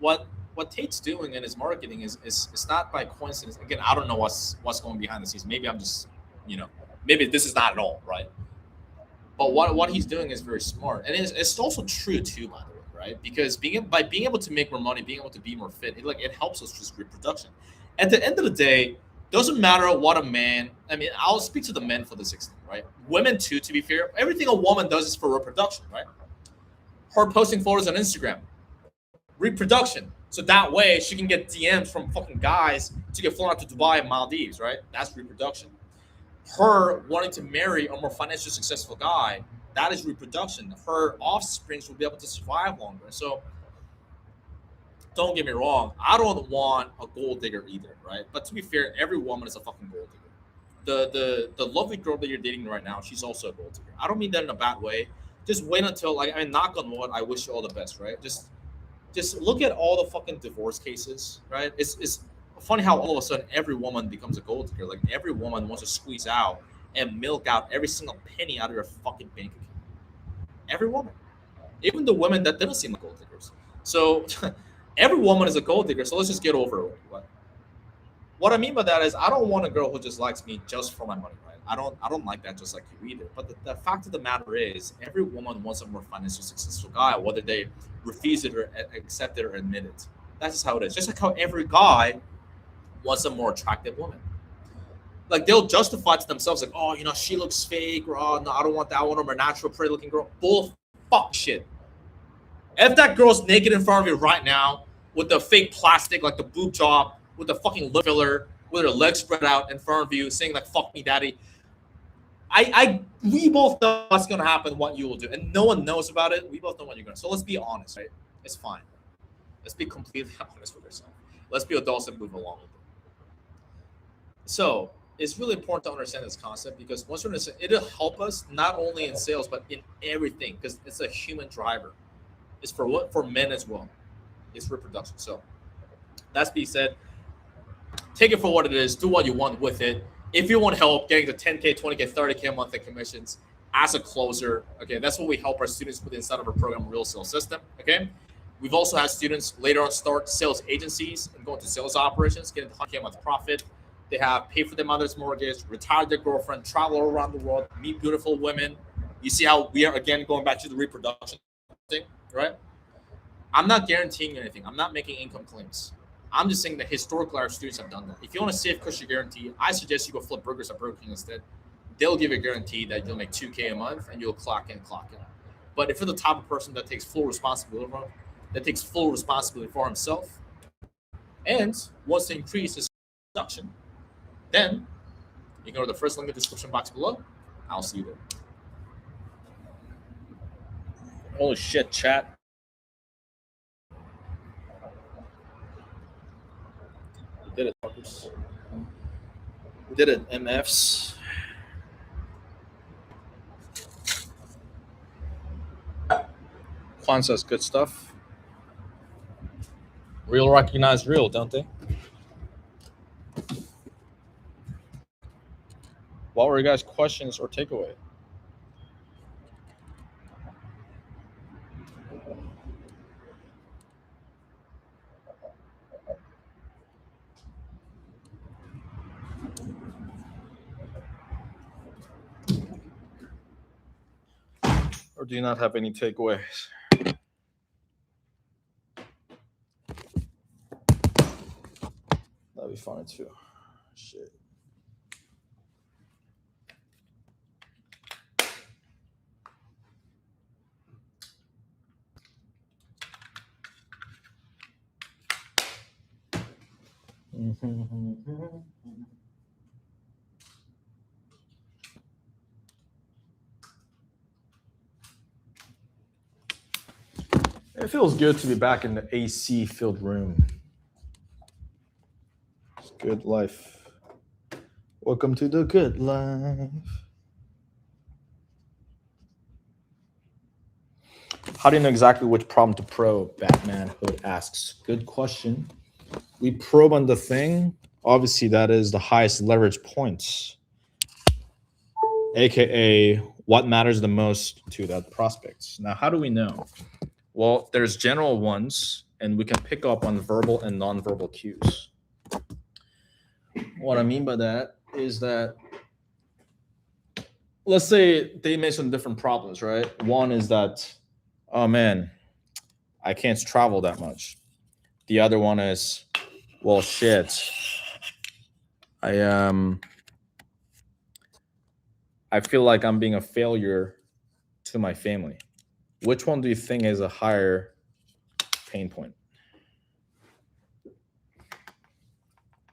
what Tate's doing in his marketing is it's not by coincidence. Again, I don't know what's going behind the scenes. Maybe I'm just, maybe this is not at all right. But what he's doing is very smart, and it's also true too, by the way, right? Because by being able to make more money, being able to be more fit, it helps us just reproduction. At the end of the day, doesn't matter what a man. I mean, I'll speak to the men for this extent, right? Women too, to be fair, everything a woman does is for reproduction, right? Her posting photos on Instagram, reproduction, so that way she can get DMs from fucking guys to get flown out to Dubai and Maldives, right? That's reproduction. Her wanting to marry a more financially successful guy, that is reproduction. Her offsprings will be able to survive longer. So don't get me wrong, I don't want a gold digger either, right? But to be fair, every woman is a fucking gold digger. The lovely girl that you're dating right now, she's also a gold digger. I don't mean that in a bad way. Just wait until, like, I mean, knock on wood, I wish you all the best, right? Just look at all the fucking divorce cases, right? It's funny how all of a sudden every woman becomes a gold digger. Like, every woman wants to squeeze out and milk out every single penny out of your fucking bank account. Every woman, even the women that didn't seem like gold diggers. So every woman is a gold digger. So let's just get over it. What I mean by that is, I don't want a girl who just likes me just for my money, right? I don't like that just like you either. But the fact of the matter is, every woman wants a more financially successful guy, whether they refuse it or accept it or admit it. That's just how it is. Just like how every guy wants a more attractive woman. Like, they'll justify to themselves, like, oh, she looks fake, or oh no, I don't want that one, or my natural pretty looking girl. Bull fuck shit. If that girl's naked in front of you right now with the fake plastic, like the boob job, with the fucking lip filler, with her legs spread out in front of you, saying like "fuck me, daddy," we both know what's gonna happen, what you will do, and no one knows about it. We both know what you're gonna. So let's be honest, right? It's fine. Let's be completely honest with ourselves. Let's be adults and move along with it. So it's really important to understand this concept, because once you're in this, it'll help us not only in sales but in everything, because it's a human driver. It's for what? For men as well. It's reproduction. So that being said, take it for what it is. Do what you want with it. If you want help getting to 10K, 20K, 30K monthly commissions as a closer, okay, that's what we help our students with inside of our program, Real Sales System. Okay, we've also had students later on start sales agencies and go into sales operations, getting 100K month profit. They have paid for their mother's mortgage, retired their girlfriend, travel around the world, meet beautiful women. You see how we are again going back to the reproduction thing, right? I'm not guaranteeing anything. I'm not making income claims. I'm just saying that historically our students have done that. If you want to save cushion guarantee, I suggest you go flip burgers at Burger King instead. They'll give you a guarantee that you'll make 2K a month and you'll clock in, clock out. But if you're the type of person that takes full responsibility for himself and wants to increase his production, then you can go to the first link in the description box below. I'll see you there. Holy shit, chat. We did it, fuckers. We did it, MFs. Quan says good stuff. Real recognize real, don't they? What were your guys' questions or takeaway? Or do you not have any takeaways? funny too. Shit. It feels good to be back in the AC filled room. It's good life. Welcome to the good life. How do you know exactly which problem to probe? Batman Hood asks. Good question. We probe on the thing. Obviously, that is the highest leverage points, aka what matters the most to that prospect. Now, how do we know? Well, there's general ones, and we can pick up on verbal and nonverbal cues. What I mean by that is that, let's say they mention different problems, right? One is that, oh man, I can't travel that much. The other one is, well, shit, I feel like I'm being a failure to my family. Which one do you think is a higher pain point?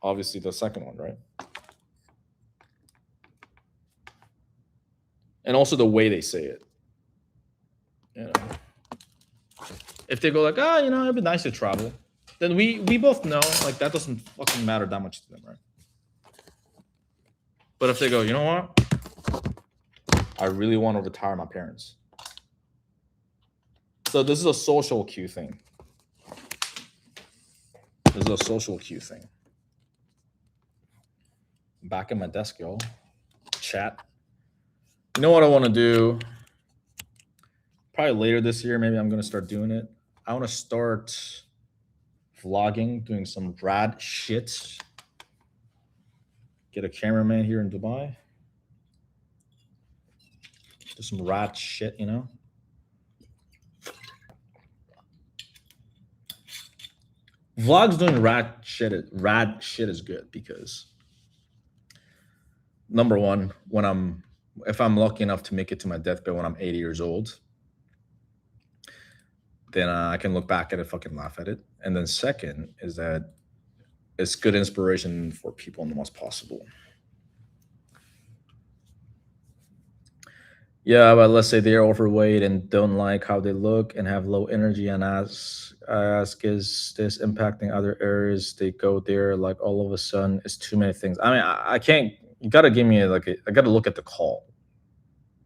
Obviously, the second one, right? And also the way they say it. You know, if they go like, it'd be nice to travel, then we both know like that doesn't fucking matter that much to them, right? But if they go, you know what? I really want to retire my parents. So this is a social cue thing. This is a social cue thing. Back at my desk, y'all. Chat. You know what I want to do? Probably later this year, maybe I'm going to start doing it. I want to start vlogging, doing some rad shit. Get a cameraman here in Dubai. Do some rad shit, you know? Vlogs doing rad shit is good because, number one, if I'm lucky enough to make it to my deathbed when I'm 80 years old, then I can look back at it, fucking laugh at it. And then second is that it's good inspiration for people in the most possible. Yeah, but let's say they're overweight and don't like how they look and have low energy, and ask, is this impacting other areas? They go there like all of a sudden it's too many things. I mean, I can't. You got to give me I got to look at the call.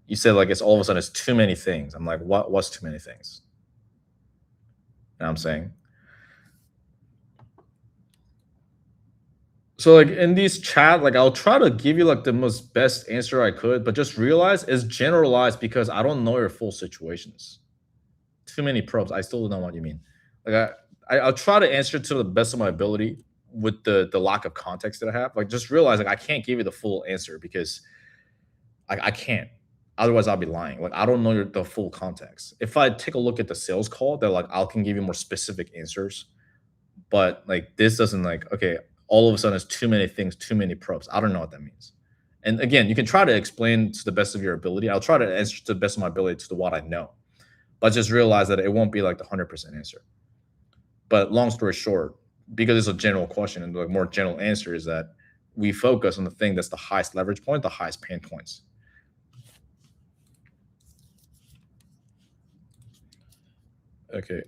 You said like it's all of a sudden it's too many things. I'm like, what's too many things? You know what I'm saying? So like in these chat, like I'll try to give you like the most best answer I could, but just realize it's generalized because I don't know your full situations. Too many probes. I still don't know what you mean. Like I'll try to answer to the best of my ability with the lack of context that I have. Like just realize like I can't give you the full answer because I can't. Otherwise I'll be lying. Like I don't know the full context. If I take a look at the sales call, they're like I can give you more specific answers. But like this doesn't like, okay, all of a sudden it's too many things, too many probes. I don't know what that means. And again, you can try to explain to the best of your ability. I'll try to answer to the best of my ability to what I know. But just realize that it won't be like the 100% answer. But long story short, because it's a general question and the more general answer is that we focus on the thing that's the highest leverage point, the highest pain points. Okay.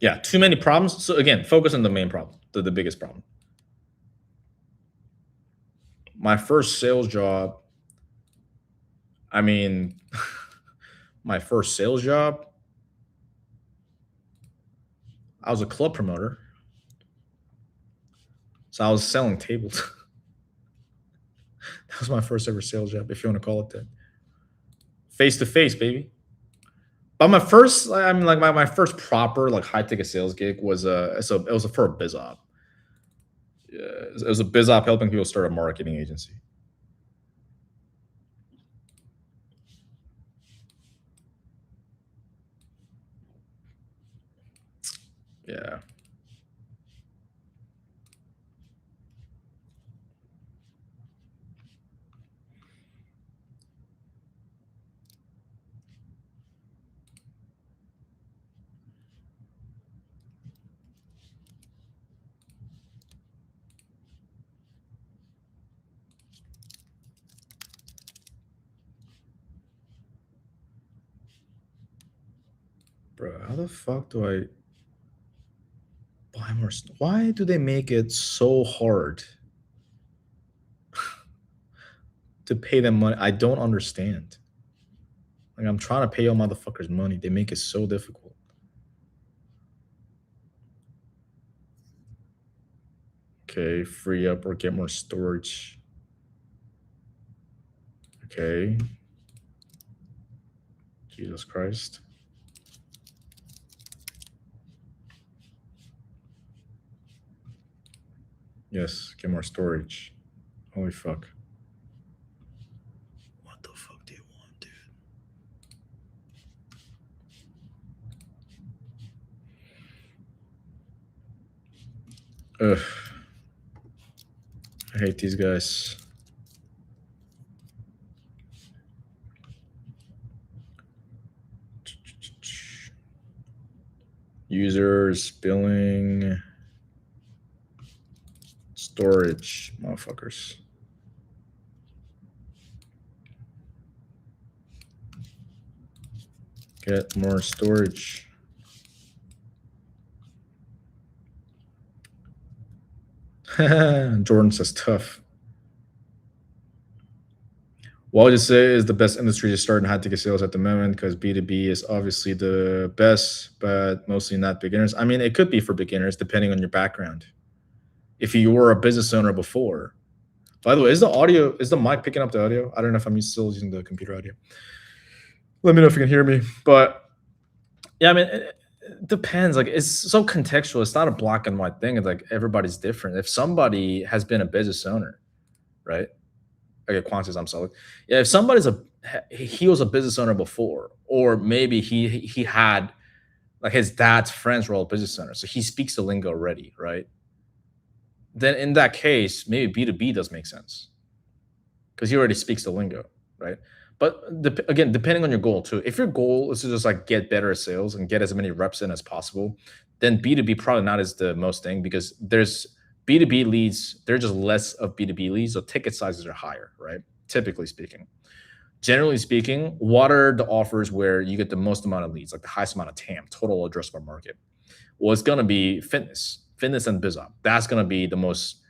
Yeah, too many problems. So again, focus on the main problem, the biggest problem. My first sales job, I mean, my first sales job, I was a club promoter. So I was selling tables. That was my first ever sales job, if you want to call it that. Face to face, baby. But my first, I mean, like my first proper like high ticket sales gig was it was for a biz op. Yeah, it was a biz op helping people start a marketing agency. Yeah. Bro, how the fuck do I buy more? Why do they make it so hard to pay them money? I don't understand. Like, I'm trying to pay all motherfuckers money. They make it so difficult. Okay, free up or get more storage. Okay. Jesus Christ. Yes, get more storage. Holy fuck. What the fuck do you want, dude? Ugh. I hate these guys. Users, billing, storage, motherfuckers. Get more storage. Jordan says tough. What would you say is the best industry to start in high ticket sales at the moment? Because B2B is obviously the best, but mostly not beginners. I mean, it could be for beginners depending on your background. If you were a business owner before. By the way, is the mic picking up the audio? I don't know if I'm still using the computer audio. Let me know if you can hear me. But yeah, I mean, it depends. Like, it's so contextual. It's not a black and white thing. It's like everybody's different. If somebody has been a business owner, right? Okay, Quan says I'm solid. Yeah, if he was a business owner before, or maybe he had like his dad's friends were all business owners, so he speaks the lingo already, right? Then in that case, maybe B2B does make sense because he already speaks the lingo, right? But again, depending on your goal too. If your goal is to just like get better at sales and get as many reps in as possible, then B2B probably not is the most thing because there's B2B leads, there's just less of B2B leads, so ticket sizes are higher, right? Typically speaking. Generally speaking, what are the offers where you get the most amount of leads, like the highest amount of TAM, total addressable market? Well, it's going to be fitness and biz op. That's going to be the most.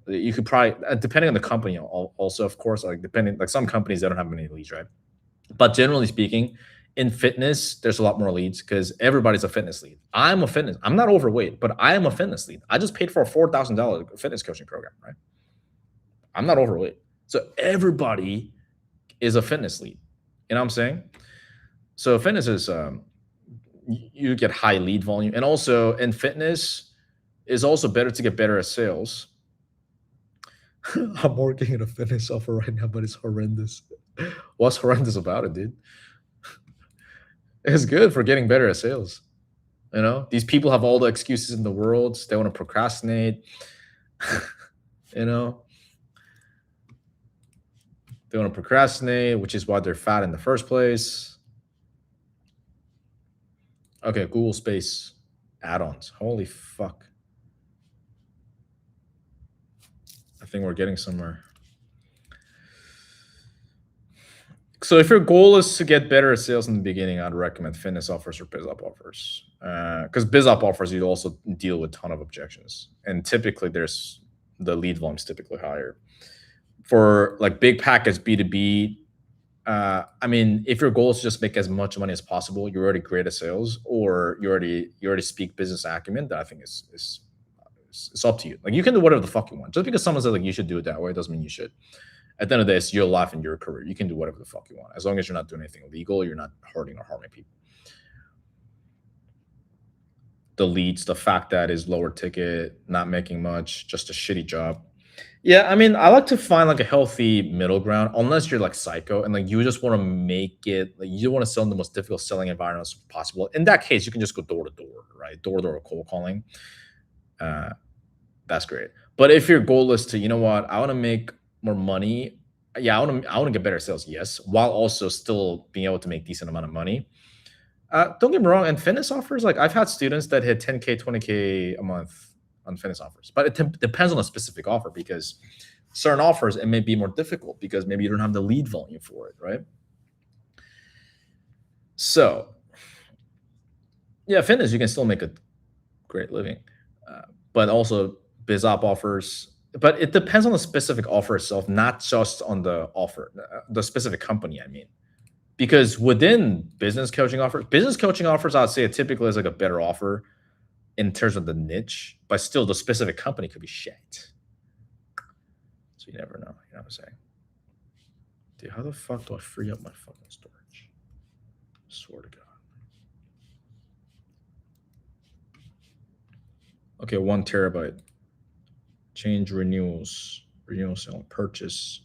You could probably, depending on the company, also of course, like depending, like some companies they don't have many leads, right? But generally speaking, in fitness, there's a lot more leads because everybody's a fitness lead. I'm not overweight, but I am a fitness lead. I just paid for a $4,000 fitness coaching program, right? I'm not overweight. So everybody is a fitness lead. You know what I'm saying? So fitness is you get high lead volume, and also in fitness is also better to get better at sales. I'm working in a fitness offer right now, but it's horrendous. What's horrendous about it, dude? It's good for getting better at sales. You know, these people have all the excuses in the world. They want to procrastinate. You know, they want to procrastinate, which is why they're fat in the first place. Okay, Google Space add-ons. Holy fuck. I think we're getting somewhere. So if your goal is to get better at sales in the beginning, I'd recommend fitness offers or biz op offers. Because biz op offers, you also deal with a ton of objections. And typically there's the lead volume's typically higher. For like big package B2B, I mean, if your goal is to just make as much money as possible, you're already great at sales, or you already speak business acumen, that I think is it's up to you. Like you can do whatever the fuck you want. Just because someone says like you should do it that way doesn't mean you should. At the end of the day, it's your life and your career. You can do whatever the fuck you want. As long as you're not doing anything illegal, you're not hurting or harming people. leads, the fact that is lower ticket, not making much, just a shitty job. Yeah, I mean, I like to find like a healthy middle ground, unless you're like psycho and like you just want to make it like you want to sell in the most difficult selling environments possible. In that case, you can just go door to door, right? Door to door cold calling. That's great. But if your goal is to, you know what, I want to make more money. Yeah, I want to get better sales, yes, while also still being able to make decent amount of money. Don't get me wrong, and fitness offers, like I've had students that hit 10K, 20K a month on fitness offers, but it depends on a specific offer because certain offers it may be more difficult because maybe you don't have the lead volume for it, right? So, yeah, fitness you can still make a great living, but also biz op offers. But it depends on the specific offer itself, not just on the offer, the specific company. I mean. Because within business coaching offers, I'd say it typically is like a better offer in terms of the niche, but still the specific company could be shit. So you never know. You know what I'm saying? Dude, how the fuck do I free up my fucking storage? I swear to God. Okay, 1 terabyte. Change renewals. Renewal sale. Purchase.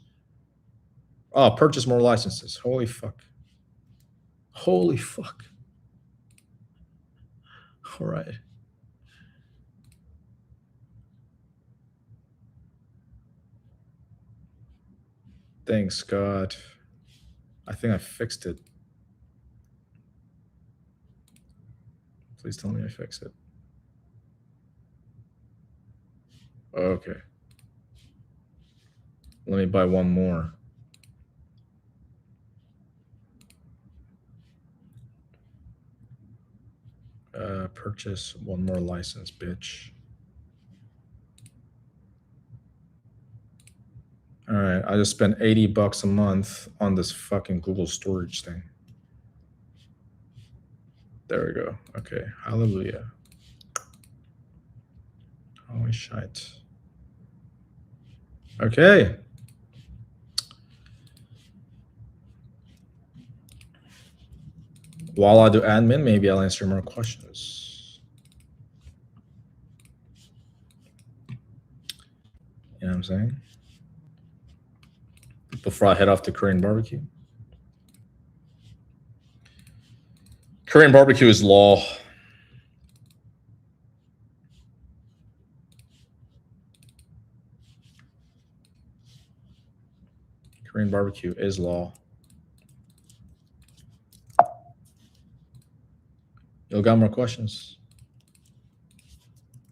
Oh, purchase more licenses. Holy fuck. Holy fuck. All right. Thanks, God. I think I fixed it. Please tell me I fixed it. Okay. Let me buy 1 more. Purchase 1 more license, bitch. All right, I just spent $80 a month on this fucking Google storage thing. There we go. Okay, hallelujah. Holy shit. Okay. While I do admin, maybe I'll answer more questions. You know what I'm saying? Before I head off to Korean barbecue. Korean barbecue is law. Korean barbecue is law. You got more questions?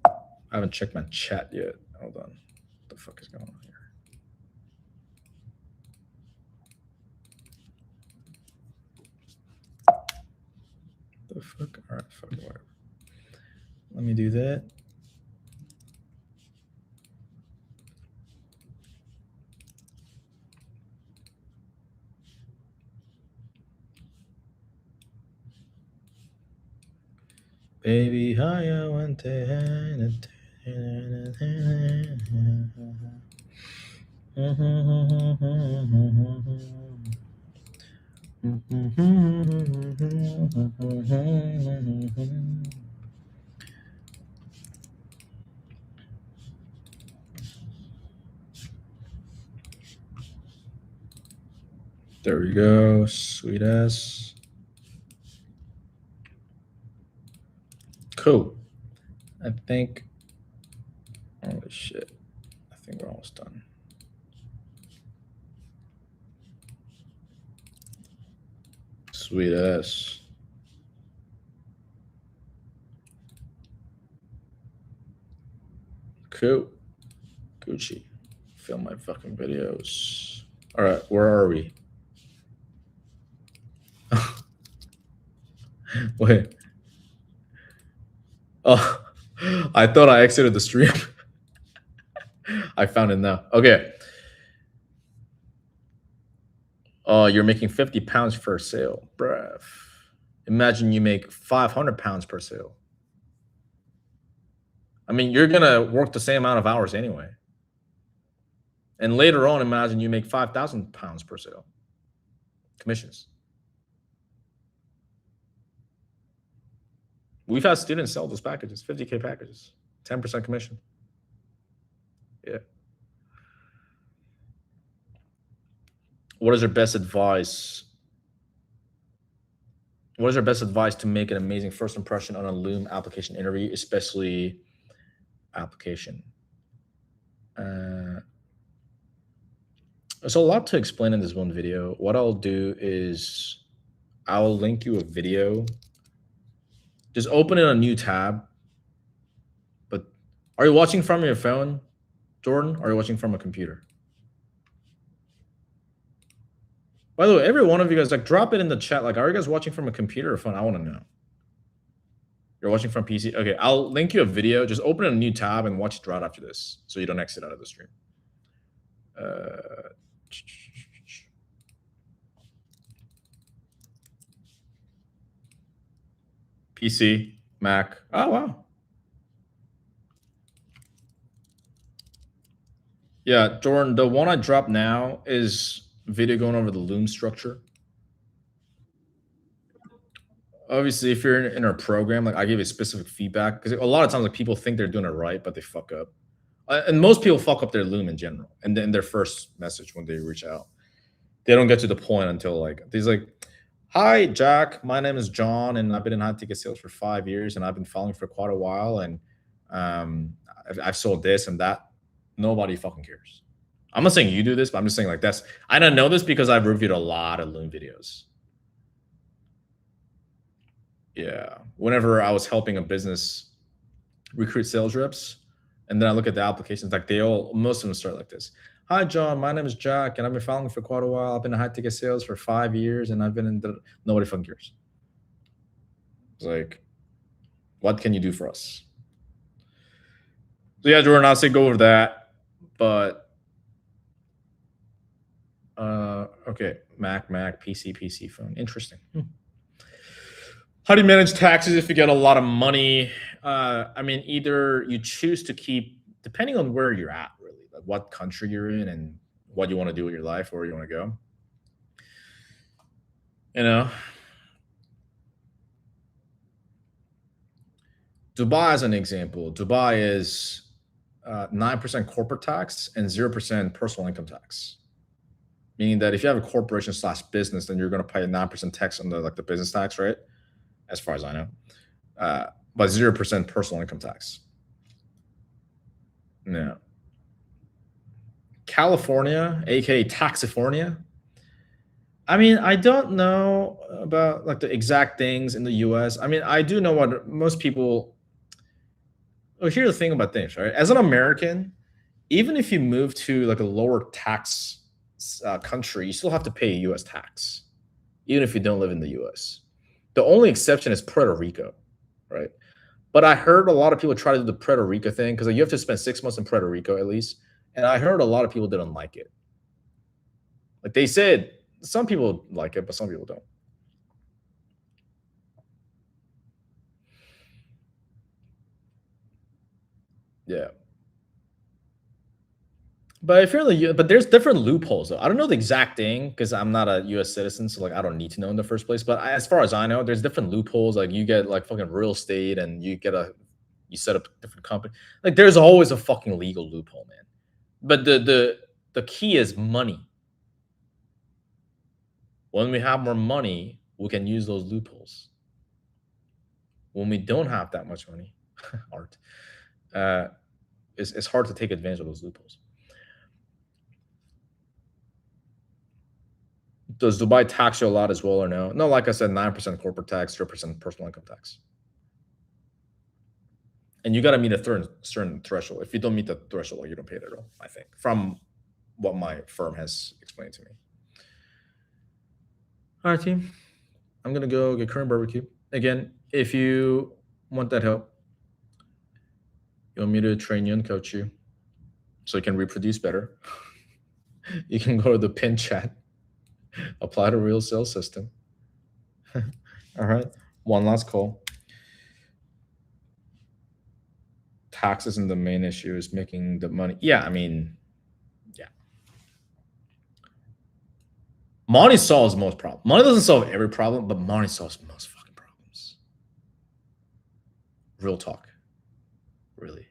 I haven't checked my chat yet. Hold on. What the fuck is going on here? The fuck? All right, fucking whatever. Let me do that. Baby, how you want to There we go, sweet ass. Cool. I think, holy shit, I think we're almost done. Sweet ass. Cool. Gucci. Film my fucking videos. All right, where are we? Wait. Oh, I thought I exited the stream. I found it now. Okay. You're making 50 pounds per sale, bruh. Imagine you make 500 pounds per sale. I mean, you're gonna work the same amount of hours anyway. And later on, imagine you make 5,000 pounds per sale. Commissions. We've had students sell those packages, 50K packages, 10% commission. Yeah. What is your best advice? What is your best advice to make an amazing first impression on a Loom application interview, especially application? There's a lot to explain in this one video. What I'll do is I'll link you a video. Just open it in a new tab. But are you watching from your phone, Jordan? Or are you watching from a computer? By the way, every one of you guys, like, drop it in the chat. Like, are you guys watching from a computer or phone? I want to know. You're watching from PC? Okay, I'll link you a video. Just open a new tab and watch it right after this, so you don't exit out of the stream. PC, Mac. Oh, wow. Yeah, Jordan, the one I dropped now is video going over the Loom structure. Obviously, if you're in our program, like, I give you specific feedback, because a lot of times, like, people think they're doing it right, but they fuck up. And most people fuck up their Loom in general, and then their first message when they reach out, they don't get to the point until, like, he's like, "Hi, Jack. My name is John, and I've been in high ticket sales for 5 years, and I've been following for quite a while, and I've sold this and that." Nobody fucking cares. I'm not saying you do this, but I'm just saying, like, that's, I don't know this because I've reviewed a lot of Loom videos. Yeah. Whenever I was helping a business recruit sales reps, and then I look at the applications, like, most of them start like this. "Hi, John. My name is Jack, and I've been following for quite a while. I've been in high ticket sales for 5 years, and I've been in the..." Nobody fucking cares. It's like, what can you do for us? So yeah, Jordan, I'll say go over that. But okay, Mac, PC, phone. Interesting. How do you manage taxes if you get a lot of money? I mean, either you choose to keep, depending on where you're at, really, like what country you're in and what you want to do with your life, where you want to go. You know, Dubai as an example. Dubai is 9% corporate tax and 0% personal income tax. Meaning that if you have a corporation / business, then you're going to pay 9% tax on the business tax, right? As far as I know, but 0% personal income tax. Yeah. California, aka Taxifornia. I mean, I don't know about, like, the exact things in the U.S. I mean, I do know what most people. Well, here's the thing about things, right? As an American, even if you move to, like, a lower tax country, you still have to pay U.S. tax, even if you don't live in the U.S. The only exception is Puerto Rico, right? But I heard a lot of people try to do the Puerto Rico thing, because you have to spend 6 months in Puerto Rico at least, and I heard a lot of people didn't like it. Like, they said some people like it, but some people don't. Yeah. But if you're in the, but there's different loopholes though. I don't know the exact thing because I'm not a U.S. citizen, so, like, I don't need to know in the first place. But as far as I know, there's different loopholes. Like, you get, like, fucking real estate, and you set up a different company. Like, there's always a fucking legal loophole, man. But the key is money. When we have more money, we can use those loopholes. When we don't have that much money, it's hard to take advantage of those loopholes. Does Dubai tax you a lot as well or no? No, like I said, 9% corporate tax, 0% personal income tax. And you got to meet a certain threshold. If you don't meet the threshold, you don't pay it at all, I think, from what my firm has explained to me. All right, team. I'm going to go get Korean barbecue. Again, if you want that help, you want me to train you and coach you so you can reproduce better, you can go to the pin chat, apply the real sales system. All right. One last call. Tax isn't the main issue, is making the money. Yeah, I mean, yeah. Money solves most problems. Money doesn't solve every problem, but money solves most fucking problems. Real talk. Really.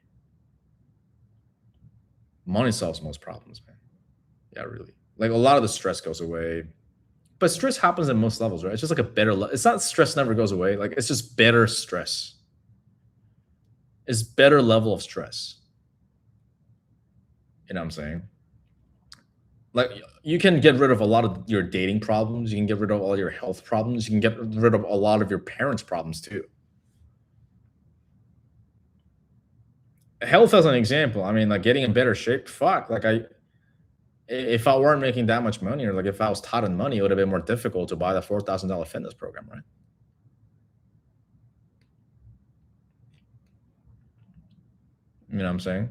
Money solves most problems, man. Yeah, really. Like a lot of the stress goes away. But stress happens at most levels, right? It's just like a better it's not stress never goes away. Like it's just better stress. It's better level of stress. You know what I'm saying? Like you can get rid of a lot of your dating problems. You can get rid of all your health problems. You can get rid of a lot of your parents' problems too. Health as an example. I mean, like getting in better shape. Fuck. Like if I weren't making that much money, or like if I was tight on money, it would have been more difficult to buy the $4,000 fitness program, right? You know what I'm saying?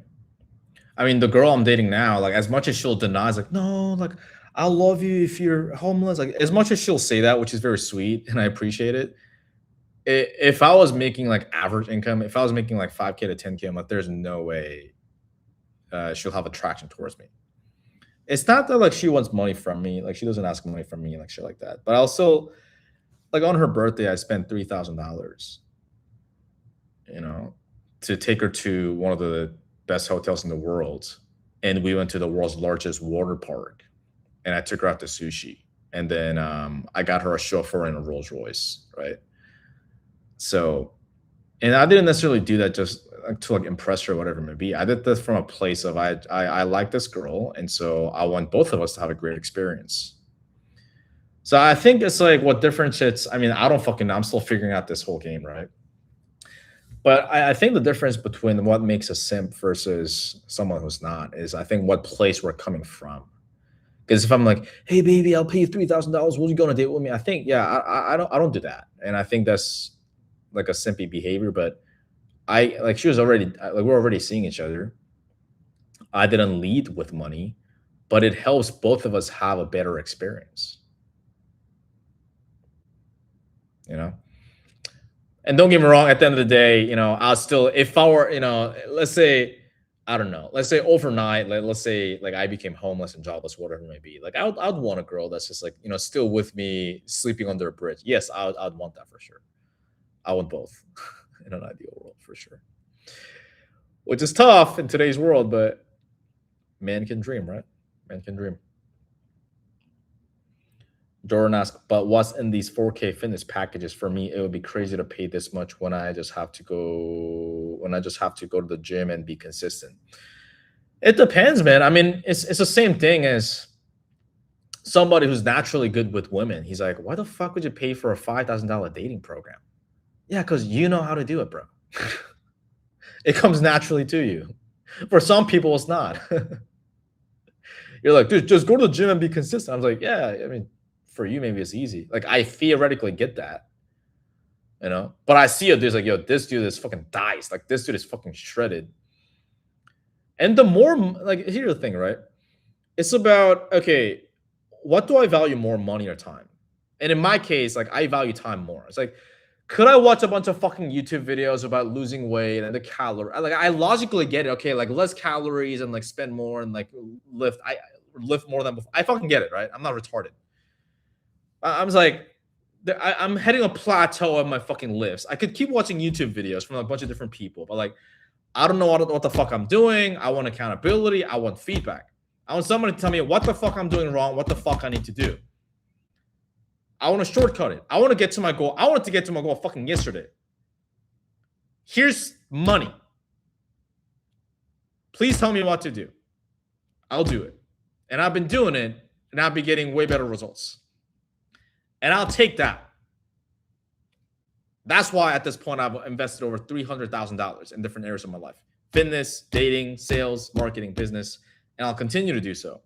I mean, the girl I'm dating now, like as much as she'll deny, it's like, no, like I'll love you if you're homeless. Like as much as she'll say that, which is very sweet and I appreciate it. If I was making like average income, if I was making like 5K to 10K, I'm like, there's no way she'll have attraction towards me. It's not that like she wants money from me, like she doesn't ask money from me, like shit like that. But also, like on her birthday, I spent $3,000, you know, to take her to one of the best hotels in the world, and we went to the world's largest water park, and I took her out to sushi, and then I got her a chauffeur and a Rolls Royce, right? So, and I didn't necessarily do that just to like impress her or whatever it may be. I did this from a place of I like this girl, and so I want both of us to have a great experience. So I think it's like what differentiates. I mean, I don't fucking know. I'm still figuring out this whole game, right? But I think the difference between what makes a simp versus someone who's not is I think what place we're coming from. Because if I'm like, hey baby, I'll pay you $3,000, will you go on a date with me? I think, yeah, I don't do that, and I think that's like a simpy behavior. But I like she was already like we're already seeing each other. I didn't lead with money, but it helps both of us have a better experience. You know. And don't get me wrong, at the end of the day, you know, I'll still, if I were, you know, let's say, I don't know, let's say overnight, like, let's say like I became homeless and jobless, whatever it may be. Like I'd want a girl that's just like, you know, still with me, sleeping under a bridge. Yes, I'd want that for sure. I want both in an ideal world for sure. Which is tough in today's world, but man can dream, right? Man can dream. Jordan asked, but what's in these 4K fitness packages? For me, it would be crazy to pay this much when I just have to go to the gym and be consistent. It depends, man. I mean, it's the same thing as somebody who's naturally good with women. He's like, why the fuck would you pay for a $5,000 dating program? Yeah, because you know how to do it, bro. It comes naturally to you. For some people, it's not. You're like, dude, just go to the gym and be consistent. I was like, yeah, I mean, for you, maybe it's easy. Like, I theoretically get that, you know? But I see a dude's like, yo, this dude is fucking diced. Like, this dude is fucking shredded. And the more, like, here's the thing, right? It's about, okay, what do I value more, money or time? And in my case, like, I value time more. It's like, could I watch a bunch of fucking YouTube videos about losing weight and the calorie? Like, I logically get it. Okay, like, less calories and, like, spend more and, like, lift more than before. I fucking get it, right? I'm not retarded. I was like, I'm hitting a plateau of my fucking lifts. I could keep watching YouTube videos from a bunch of different people, but like, I don't know what the fuck I'm doing. I want accountability. I want feedback. I want somebody to tell me what the fuck I'm doing wrong, what the fuck I need to do. I want to shortcut it. I want to get to my goal. I wanted to get to my goal fucking yesterday. Here's money. Please tell me what to do. I'll do it. And I've been doing it, and I'll be getting way better results. And I'll take that. That's why at this point I've invested over $300,000 in different areas of my life. Fitness, dating, sales, marketing, business, and I'll continue to do so.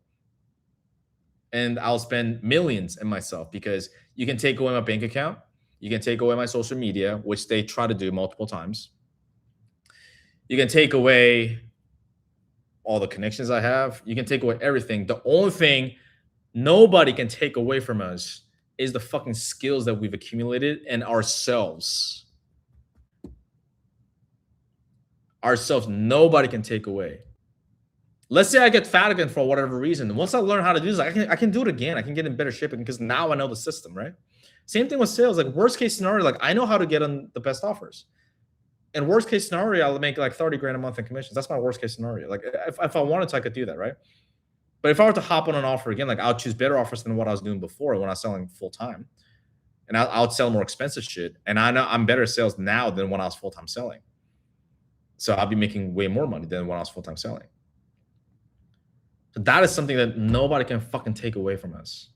And I'll spend millions in myself because you can take away my bank account. You can take away my social media, which they try to do multiple times. You can take away all the connections I have. You can take away everything. The only thing nobody can take away from us is the fucking skills that we've accumulated and ourselves. Ourselves, nobody can take away. Let's say I get fat again for whatever reason. Once I learn how to do this, I can do it again. I can get in better shape because now I know the system, right? Same thing with sales. Like worst case scenario, like I know how to get on the best offers. in worst case scenario, I'll make like 30 grand a month in commissions. That's my worst case scenario. Like if I wanted to, I could do that, right? But if I were to hop on an offer again, like I'll choose better offers than what I was doing before when I was selling full time, and I'll sell more expensive shit. And I know I'm better at sales now than when I was full time selling. So I'll be making way more money than when I was full time selling. So that is something that nobody can fucking take away from us.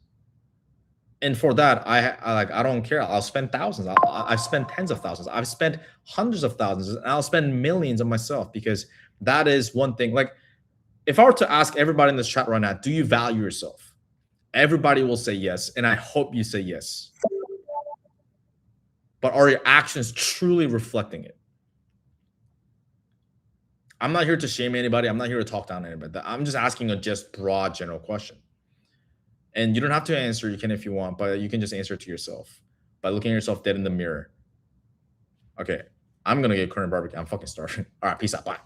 And for that, I don't care. I'll spend thousands. I've spent tens of thousands. I've spent hundreds of thousands, and I'll spend millions on myself, because that is one thing. Like, if I were to ask everybody in this chat right now, do you value yourself? Everybody will say yes, and I hope you say yes. But are your actions truly reflecting it? I'm not here to shame anybody. I'm not here to talk down anybody. I'm just asking a just broad general question. And you don't have to answer. You can if you want, but you can just answer it to yourself by looking at yourself dead in the mirror. Okay, I'm going to get Korean barbecue. I'm fucking starving. All right, peace out. Bye.